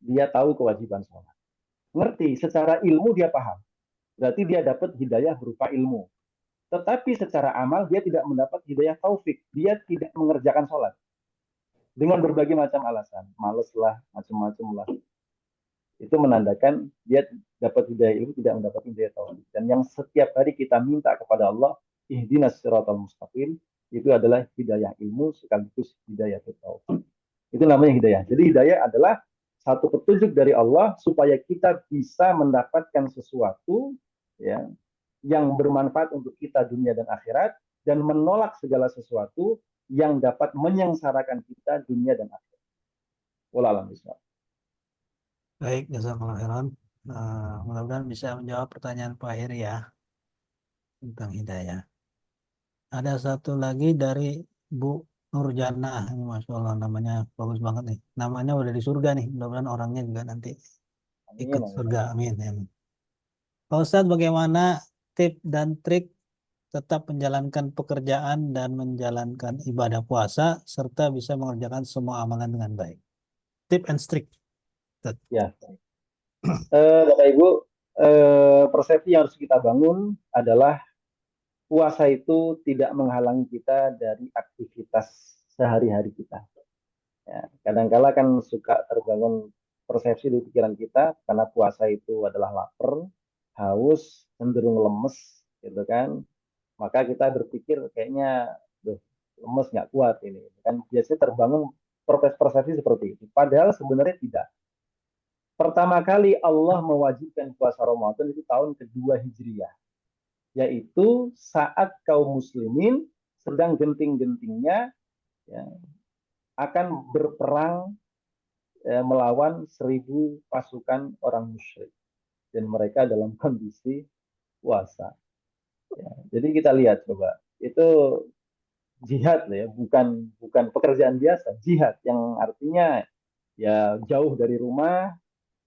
dia tahu kewajiban sholat. Ngerti, secara ilmu dia paham. Berarti dia dapat hidayah berupa ilmu. Tetapi secara amal dia tidak mendapat hidayah taufik. Dia tidak mengerjakan sholat. Dengan berbagai macam alasan. Males lah, macam-macam lah. Itu menandakan dia dapat hidayah ilmu, tidak mendapat hidayah taufik. Dan yang setiap hari kita minta kepada Allah, ihdinas siratal mustaqim, itu adalah hidayah ilmu sekaligus hidayah taufik. Itu namanya hidayah. Jadi hidayah adalah satu petunjuk dari Allah supaya kita bisa mendapatkan sesuatu, ya, yang bermanfaat untuk kita dunia dan akhirat, dan menolak segala sesuatu yang dapat menyengsarakan kita dunia dan akhirat. Wallahu a'lam. Baik, jazakallahu khairan. Mudah-mudahan bisa menjawab pertanyaan Pak Heri ya tentang hidayah. Ada satu lagi dari Bu Nurjana, Masya Allah, namanya bagus banget nih. Namanya udah di surga nih, mudah-mudahan orangnya juga nanti ikut Amin. surga, amin. Amin. Pak Ustadz, bagaimana tip dan trik tetap menjalankan pekerjaan dan menjalankan ibadah puasa, serta bisa mengerjakan semua amalan dengan baik? Tip and trik. Ya, Bapak Ibu, persepsi yang harus kita bangun adalah puasa itu tidak menghalangi kita dari aktivitas sehari-hari kita. Ya, kadang-kala kan suka terbangun persepsi di pikiran kita karena puasa itu adalah lapar, haus, cenderung lemes, gitu kan. Maka kita berpikir kayaknya, duh, lemes nggak kuat ini. Kan biasanya terbangun persepsi seperti itu. Padahal sebenarnya tidak. Pertama kali Allah mewajibkan puasa Ramadan itu tahun kedua Hijriah, yaitu saat kaum muslimin sedang genting-gentingnya, ya, akan berperang melawan 1.000 pasukan orang musyrik dan mereka dalam kondisi puasa. Ya, jadi kita lihat coba itu jihad ya, bukan pekerjaan biasa, jihad yang artinya ya jauh dari rumah,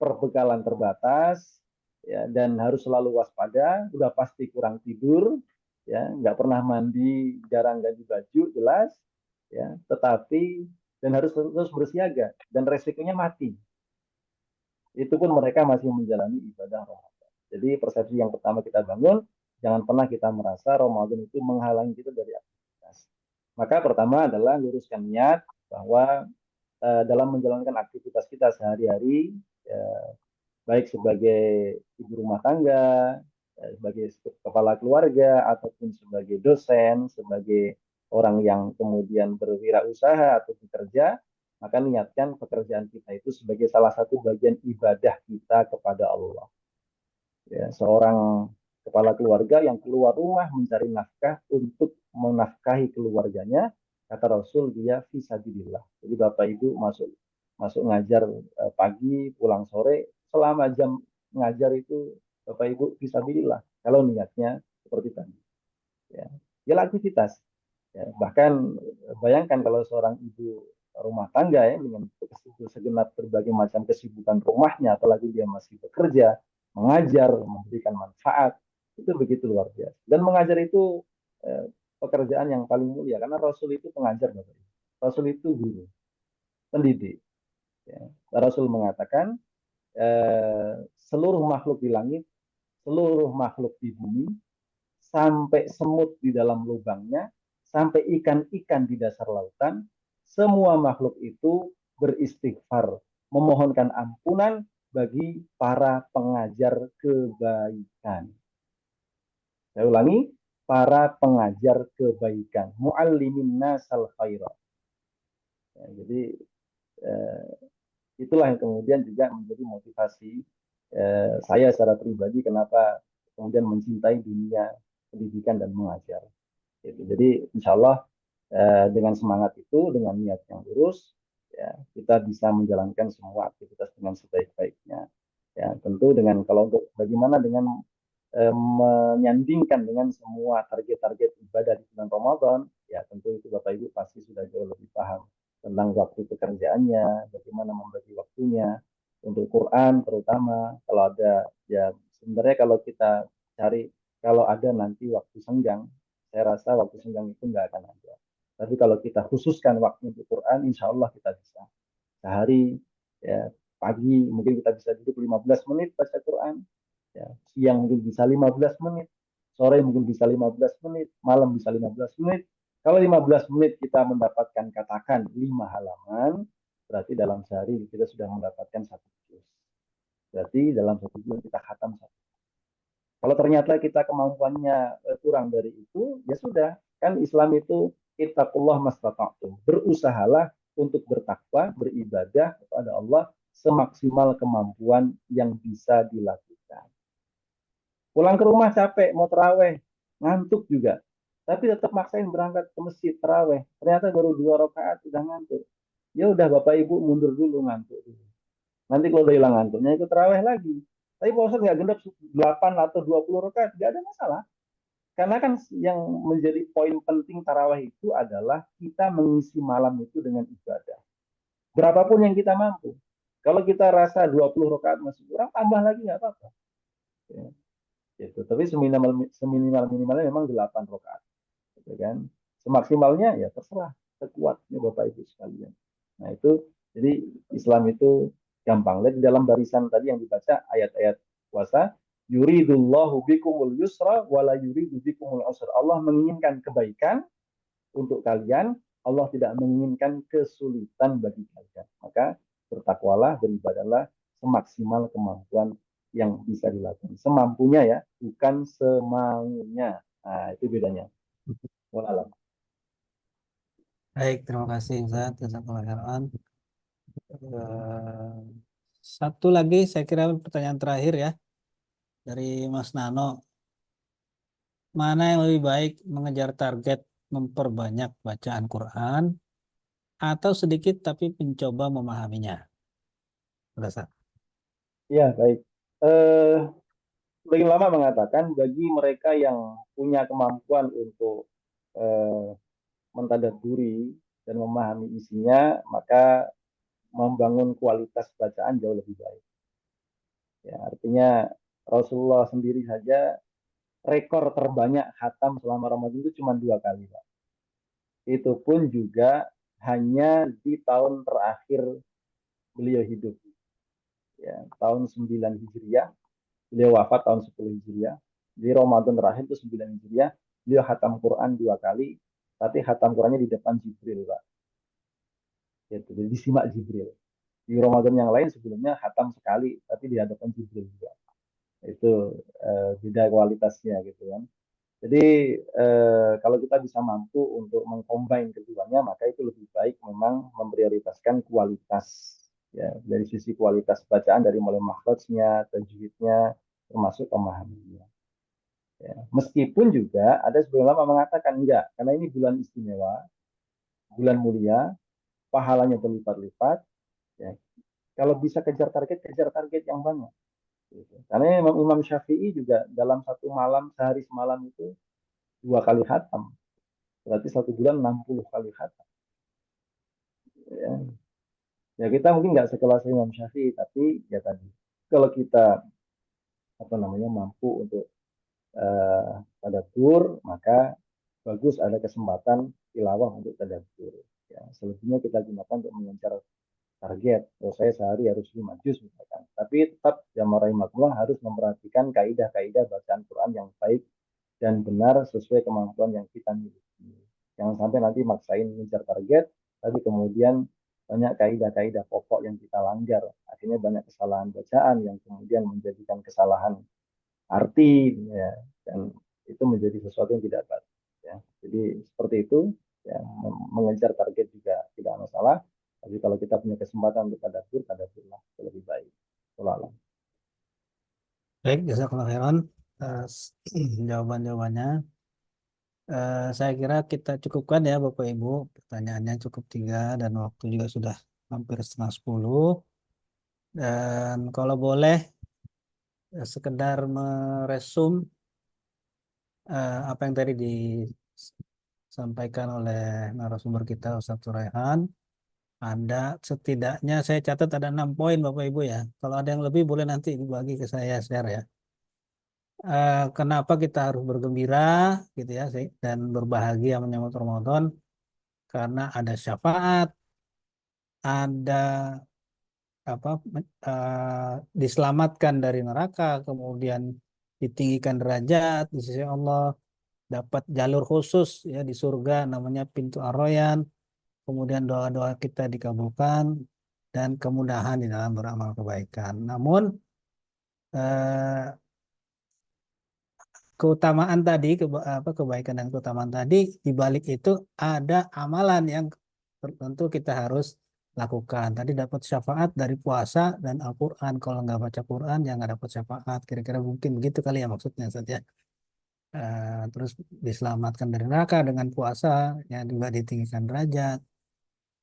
perbekalan terbatas, ya, dan harus selalu waspada, udah pasti kurang tidur, ya, nggak pernah mandi, jarang ganti baju, jelas, ya, tetapi dan harus terus bersiaga dan resikonya mati. Itu pun mereka masih menjalani ibadah Ramadan. Jadi persepsi yang pertama kita bangun, jangan pernah kita merasa Ramadan itu menghalangi kita dari aktivitas. Maka pertama adalah luruskan niat bahwa dalam menjalankan aktivitas kita sehari-hari, baik sebagai ibu rumah tangga, sebagai kepala keluarga, ataupun sebagai dosen, sebagai orang yang kemudian berwirausaha atau bekerja, maka niatkan pekerjaan kita itu sebagai salah satu bagian ibadah kita kepada Allah. Ya, seorang kepala keluarga yang keluar rumah mencari nafkah untuk menafkahi keluarganya, kata Rasul dia fisabilillah. Jadi Bapak Ibu masuk ngajar pagi, pulang sore, selama jam ngajar itu Bapak Ibu fisabilillah. Kalau niatnya seperti tadi. Ya, ya aktivitas. Ya, bahkan bayangkan kalau seorang ibu rumah tangga ya dengan segenap berbagai macam kesibukan rumahnya, apalagi dia masih bekerja, mengajar, memberikan manfaat, itu begitu luar biasa. Dan mengajar itu pekerjaan yang paling mulia karena Rasul itu pengajar, Bapak. Rasul itu guru, pendidik. Ya. Rasul mengatakan seluruh makhluk di langit, seluruh makhluk di bumi, sampai semut di dalam lubangnya, sampai ikan-ikan di dasar lautan, semua makhluk itu beristighfar, memohonkan ampunan bagi para pengajar kebaikan. Saya ulangi, para pengajar kebaikan, muallimin nasal khairat. Ya, jadi itulah yang kemudian juga menjadi motivasi saya secara pribadi kenapa kemudian mencintai dunia pendidikan dan mengajar. Jadi insya Allah dengan semangat itu, dengan niat yang lurus, ya, kita bisa menjalankan semua aktivitas dengan sebaik-baiknya. Ya, tentu dengan kalau untuk bagaimana dengan menyandingkan dengan semua target-target ibadah di bulan Ramadan, ya tentu itu Bapak Ibu pasti sudah jauh lebih paham tentang waktu pekerjaannya, bagaimana membagi waktunya untuk Quran terutama. Kalau ada, ya sebenarnya kalau kita cari, kalau ada nanti waktu senggang, saya rasa waktu senggang itu nggak akan ada. Tapi kalau kita khususkan waktu untuk Quran, insya Allah kita bisa. Sehari, ya, pagi mungkin kita bisa duduk 15 menit baca Quran, ya, siang mungkin bisa 15 menit, sore mungkin bisa 15 menit, malam bisa 15 menit. Kalau 15 menit kita mendapatkan katakan 5 halaman, berarti dalam sehari kita sudah mendapatkan 1 juz. Berarti dalam 1 bulan kita khatam 1. Kalau ternyata kita kemampuannya kurang dari itu, ya sudah. Kan Islam itu ittaqullah mastata'tum. Berusahalah untuk bertakwa, beribadah kepada Allah semaksimal kemampuan yang bisa dilakukan. Pulang ke rumah capek, mau terawih, ngantuk juga. Tapi tetap maksain berangkat ke masjid terawih. Ternyata baru 2 rakaat sudah ngantuk. Ya udah Bapak Ibu mundur dulu ngantuk dulu. Nanti kalau udah hilang ngantuknya itu terawih lagi. Tapi Pak Ustadz nggak genap 8 atau 20 rakaat, nggak ada masalah. Karena kan yang menjadi poin penting tarawih itu adalah kita mengisi malam itu dengan ibadah. Berapapun yang kita mampu. Kalau kita rasa 20 rakaat masih kurang, tambah lagi nggak apa-apa. Ya. Gitu. Tapi seminimal-minimalnya memang 8 rakaat. Gitu kan. Semaksimalnya ya terserah, sekuatnya Bapak Ibu sekalian. Nah itu, jadi Islam itu gampang. Lihat di dalam barisan tadi yang dibaca ayat-ayat puasa, yuridullahu bikumul yusra wala yuridu bikumul usra. Allah menginginkan kebaikan untuk kalian, Allah tidak menginginkan kesulitan bagi kalian. Maka bertakwalah, beribadahlah semaksimal kemampuan yang bisa dilakukan. Semampunya ya, bukan semaunya. Nah, itu bedanya. Wallahualam. Baik, terima kasih Ustaz. Jazakallahu khairan. Satu lagi saya kira pertanyaan terakhir ya dari Mas Nano. Mana yang lebih baik mengejar target memperbanyak bacaan Quran atau sedikit tapi mencoba memahaminya? Ustaz. Ya, baik. Eh, Sebagian lama mengatakan bagi mereka yang punya kemampuan untuk eh, mentadabburi dan memahami isinya, maka membangun kualitas bacaan jauh lebih baik. Ya, artinya Rasulullah sendiri saja rekor terbanyak khatam selama Ramadan itu cuma 2 kali, Pak. Itu pun juga hanya di tahun terakhir beliau hidup. Ya, tahun 9 Hijriah, beliau wafat tahun 10 Hijriah. Di Ramadan terakhir itu 9 Hijriah, beliau khatam Quran 2 kali, tapi khatam Qurannya di depan Jibril, Pak. Gitu, jadi disimak Jibril. Di Ramadan yang lain sebelumnya khatam sekali, tapi di hadapan Jibril juga. Itu beda kualitasnya gitu kan. Jadi kalau kita bisa mampu untuk mengcombine keduanya, maka itu lebih baik memang memprioritaskan kualitas, ya, dari sisi kualitas bacaan dari mulai makhrajnya, tajwidnya, termasuk pemahamannya. Ya. Meskipun juga ada sebagian ulama mengatakan enggak, karena ini bulan istimewa, bulan mulia, pahalanya berlipat-lipat. Ya. Kalau bisa kejar target yang banyak. Gitu. Karena Imam Syafi'i juga dalam satu malam, sehari semalam itu 2 kali khatam. Berarti satu bulan 60 kali khatam. Ya. Ya kita mungkin nggak sekelas Imam Syafi'i, tapi ya tadi kalau kita mampu untuk tadabbur, maka bagus ada kesempatan tilawah untuk tadabbur. Ya, selebihnya kita gunakan untuk mengejar target. Kalau saya sehari harus 5 juz misalkan. Tapi tetap jamaah rahimakumullah harus memperhatikan kaidah-kaidah bacaan Quran yang baik dan benar sesuai kemampuan yang kita miliki. Jangan sampai nanti maksain mengejar target, tapi kemudian banyak kaidah-kaidah pokok yang kita langgar. Akhirnya banyak kesalahan bacaan yang kemudian menjadikan kesalahan arti, ya, dan itu menjadi sesuatu yang tidak baik. Ya. Jadi seperti itu, ya, mengejar target juga tidak masalah. Tapi kalau kita punya kesempatan untuk tadabbur lebih baik. Wallah. Baik, jazakallahu khairan atas jawaban-jawabannya. Saya kira kita cukupkan ya Bapak Ibu. Pertanyaannya cukup 3 dan waktu juga sudah hampir setengah 10. Dan kalau boleh sekedar meresum apa yang tadi disampaikan oleh narasumber kita Ustadz Suraihan. Ada setidaknya saya catat ada 6 poin Bapak Ibu ya. Kalau ada yang lebih boleh nanti dibagi ke saya share ya. Kenapa kita harus bergembira gitu ya dan berbahagia menyambut Ramadan? Karena ada syafaat, ada apa diselamatkan dari neraka, kemudian ditinggikan derajat di sisi Allah, dapat jalur khusus ya di surga namanya pintu Ar-Rayyan, kemudian doa-doa kita dikabulkan dan kemudahan di dalam beramal kebaikan. Namun eh, keutamaan tadi, kebaikan dan keutamaan tadi, di balik itu ada amalan yang tertentu kita harus lakukan. Tadi dapat syafaat dari puasa dan Al-Quran. Kalau nggak baca Quran, ya nggak dapat syafaat. Kira-kira mungkin begitu kali ya maksudnya saja. Terus diselamatkan dari neraka dengan puasa, ya juga ditinggikan derajat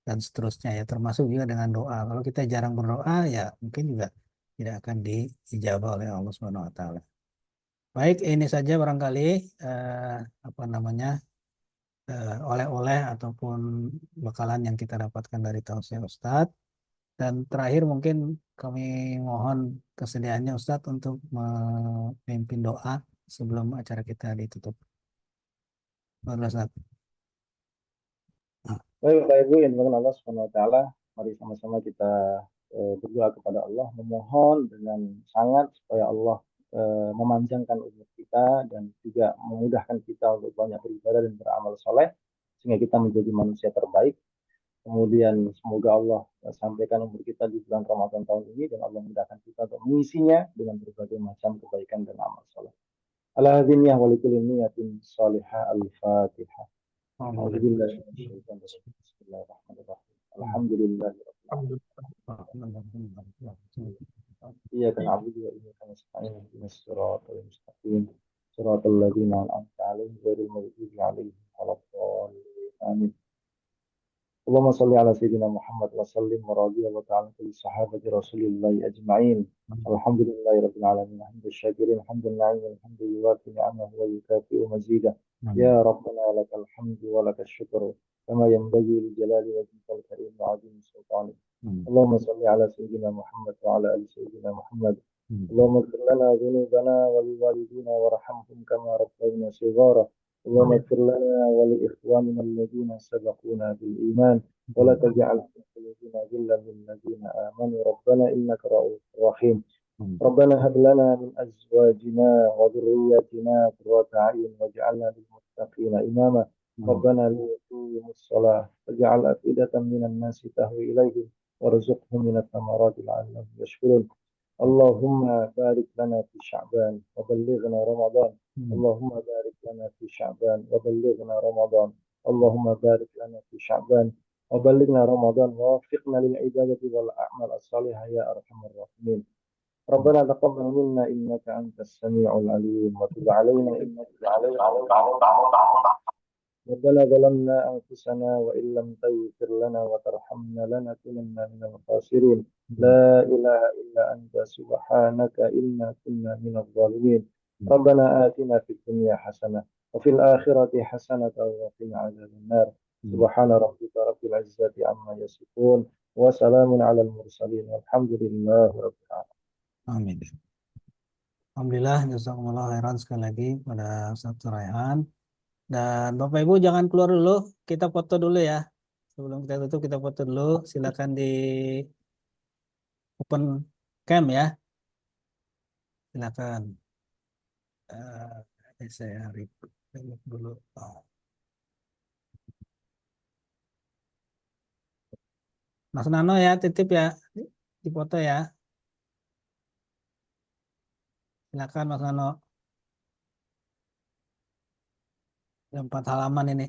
dan seterusnya ya. Termasuk juga dengan doa. Kalau kita jarang berdoa, ya mungkin juga tidak akan diijabah oleh Allah Subhanahu Wa Taala. Baik, ini saja barangkali eh, apa namanya oleh-oleh ataupun bekalan yang kita dapatkan dari tausiah Ustadz. Dan terakhir mungkin kami mohon kesediaannya Ustadz untuk memimpin doa sebelum acara kita ditutup. Baiklah, Ustadz. Baik, Bapak Ibu yang dimuliakan Allah Subhanahu wa taala, mari sama-sama kita berdoa kepada Allah, memohon dengan sangat supaya Allah memanjangkan umur kita dan juga memudahkan kita untuk banyak beribadah dan beramal soleh sehingga kita menjadi manusia terbaik. Kemudian semoga Allah sampaikan umur kita di bulan Ramadan tahun ini dan Allah mudahkan kita untuk mengisinya dengan berbagai macam kebaikan dan amal soleh. Ala hadiniyah wa likulli niyatin salihah al-Fatihah. أعوذ بالله من الشيطان الرجيم بسم الله الرحمن الرحيم الحمد لله رب العالمين إياك نعبد وإياك نستعين اهدنا الصراط المستقيم صراط الذين أنعمت عليهم غير المغضوب عليهم ولا الضالين آمين اللهم صل على سيدنا محمد وسلم ورضي الله تعالى عن كل صحابة رسول الله أجمعين. الحمد لله رب العالمين حمد الشاكرين حمد النعيم الحمد يوافي نعمه ويكافئ مزيده. يا ربنا لك الحمد ولك الشكر كما ينبغي لجلال وجهك الكريم وعظيم سلطانك. اللهم صل على سيدنا محمد وعلى آل سيدنا محمد. اللهم اغفر لنا ذنوبنا ولوالدينا وارحمهم كما ربونا صغارا. اللهم اغفر لنا ولإخواننا الذين سبقونا بالإيمان ولا تجعل في قلوبنا غلا للذين آمنوا ربنا إنك رؤوف رحيم. ربنا هب لنا من أزواجنا وذرياتنا قرة أعين واجعلنا للمتقين إماما. ربنا ليقيموا الصلاة واجعل أفئدة من الناس تهوي إليهم وارزقهم من الثمرات لعلهم يشكرون. اللهم بارك لنا في شعبان وبلغنا رمضان. اللهم بارك لنا في شعبان وبلغنا رمضان. اللهم بارك لنا في شعبان وبلغنا رمضان ووفقنا للعبادة والأعمال الصالحة يا أرحم الراحمين. ربنا تقبل منا إنك أنت السميع العليم وتب علينا إنك ربنا ظلمنا أنفسنا وإن لم تغفر لنا وترحمنا لنكونن من الخاسرين. لا إله إلا أنت سبحانك إنا كنا من الظالمين. ربنا آتنا في الدنيا حسنة وفي الآخرة حسنة وقنا عذاب النار. سبحان ربك رب العزة عما يصفون وسلام على المرسلين والحمد لله رب العالمين. Amin. Alhamdulillah, jazakumullah khairan sekali lagi pada Ustaz Raihan. Dan Bapak Ibu jangan keluar dulu, kita foto dulu ya. Sebelum kita tutup kita foto dulu. Silakan di open cam ya. Silakan. Saya remove dulu. Mas Nano ya, titip ya, di foto ya. Silakan Mas Nano. Ada 4 halaman ini.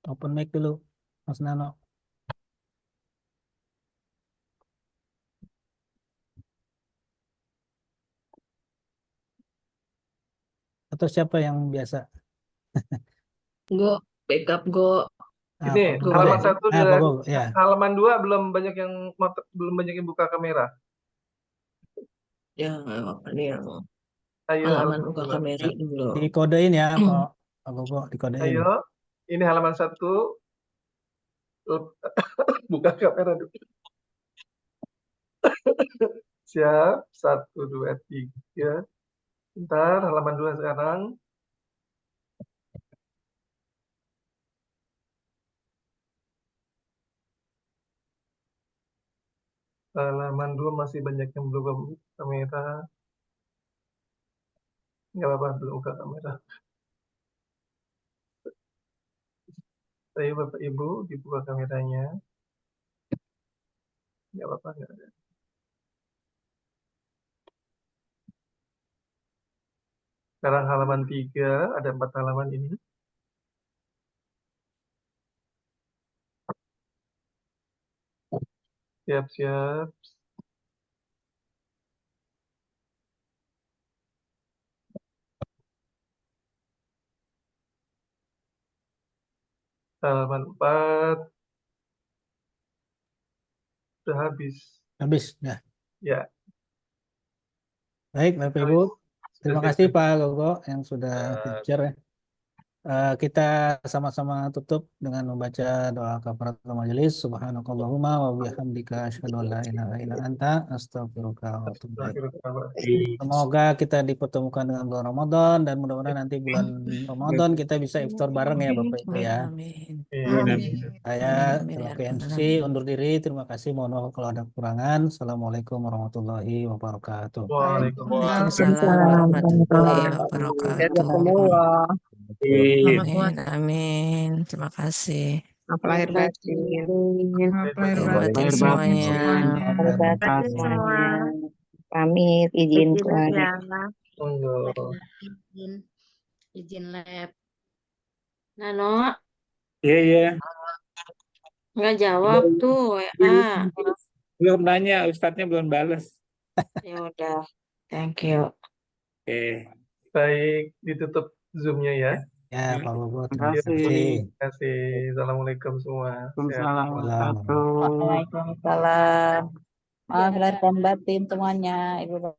Open mic dulu, Mas Nano. Atau siapa yang biasa? Go, backup go. Ini Pak Gogo halaman deh. 1 Pak dan Gogo, ya. halaman 2 belum banyak yang buka kamera. Ya, nggak apa-apa nih. Ayo Halaman halaman buka 2. kamera dulu. Dikodein ya, Pak Gogo, dikodein. Ayo, ini halaman 1. Buka kamera dulu. Siap, 1, 2, 3. Bentar, halaman 2 sekarang. Halaman 2 masih banyak yang belum buka kamera. Nggak apa-apa, belum buka kamera. Ayo Bapak Ibu, dibuka kameranya. Nggak apa-apa, nggak ada. Sekarang halaman 3, ada 4 halaman ini. Siap-siap. Halaman 4 sudah habis. Habis ya. Ya, Baik, Bapak Ibu. Terima kasih Pak Gogo yang sudah feature. Kita sama-sama tutup dengan membaca doa kafaratul majelis. Subhanakallahumma wa bihamdika asyhadu an la ilaha illa anta astaghfiruka wa atubu ilaik. Semoga kita dipertemukan dengan bulan Ramadan dan mudah-mudahan nanti bulan Ramadan kita bisa iftar bareng ya Bapak Ibu ya. Amin. Saya Amin. selaku MC undur diri. Terima kasih. Mohon maaf kalau ada kekurangan. Assalamualaikum warahmatullahi wabarakatuh. Waalaikumsalam warahmatullahi wabarakatuh. Amin, amin. Terima kasih. Maaf lahir batin. Maaf lahir Buat batin semuanya. Lahir batin semuanya. Pamit, izin keluarga. Izin lab. Nano, Iya. nggak jawab tuh WA. Belum nanya, Ustadznya belum balas. Ya udah, thank you. Oke. Baik, ditutup Zoom-nya ya. Ya, Pak Bobo, terima Ya, kasih. terima kasih. Assalamualaikum semua. Sehat. Salam. Waalaikumsalam. Maaf lahir dan batin semuanya, Ibu.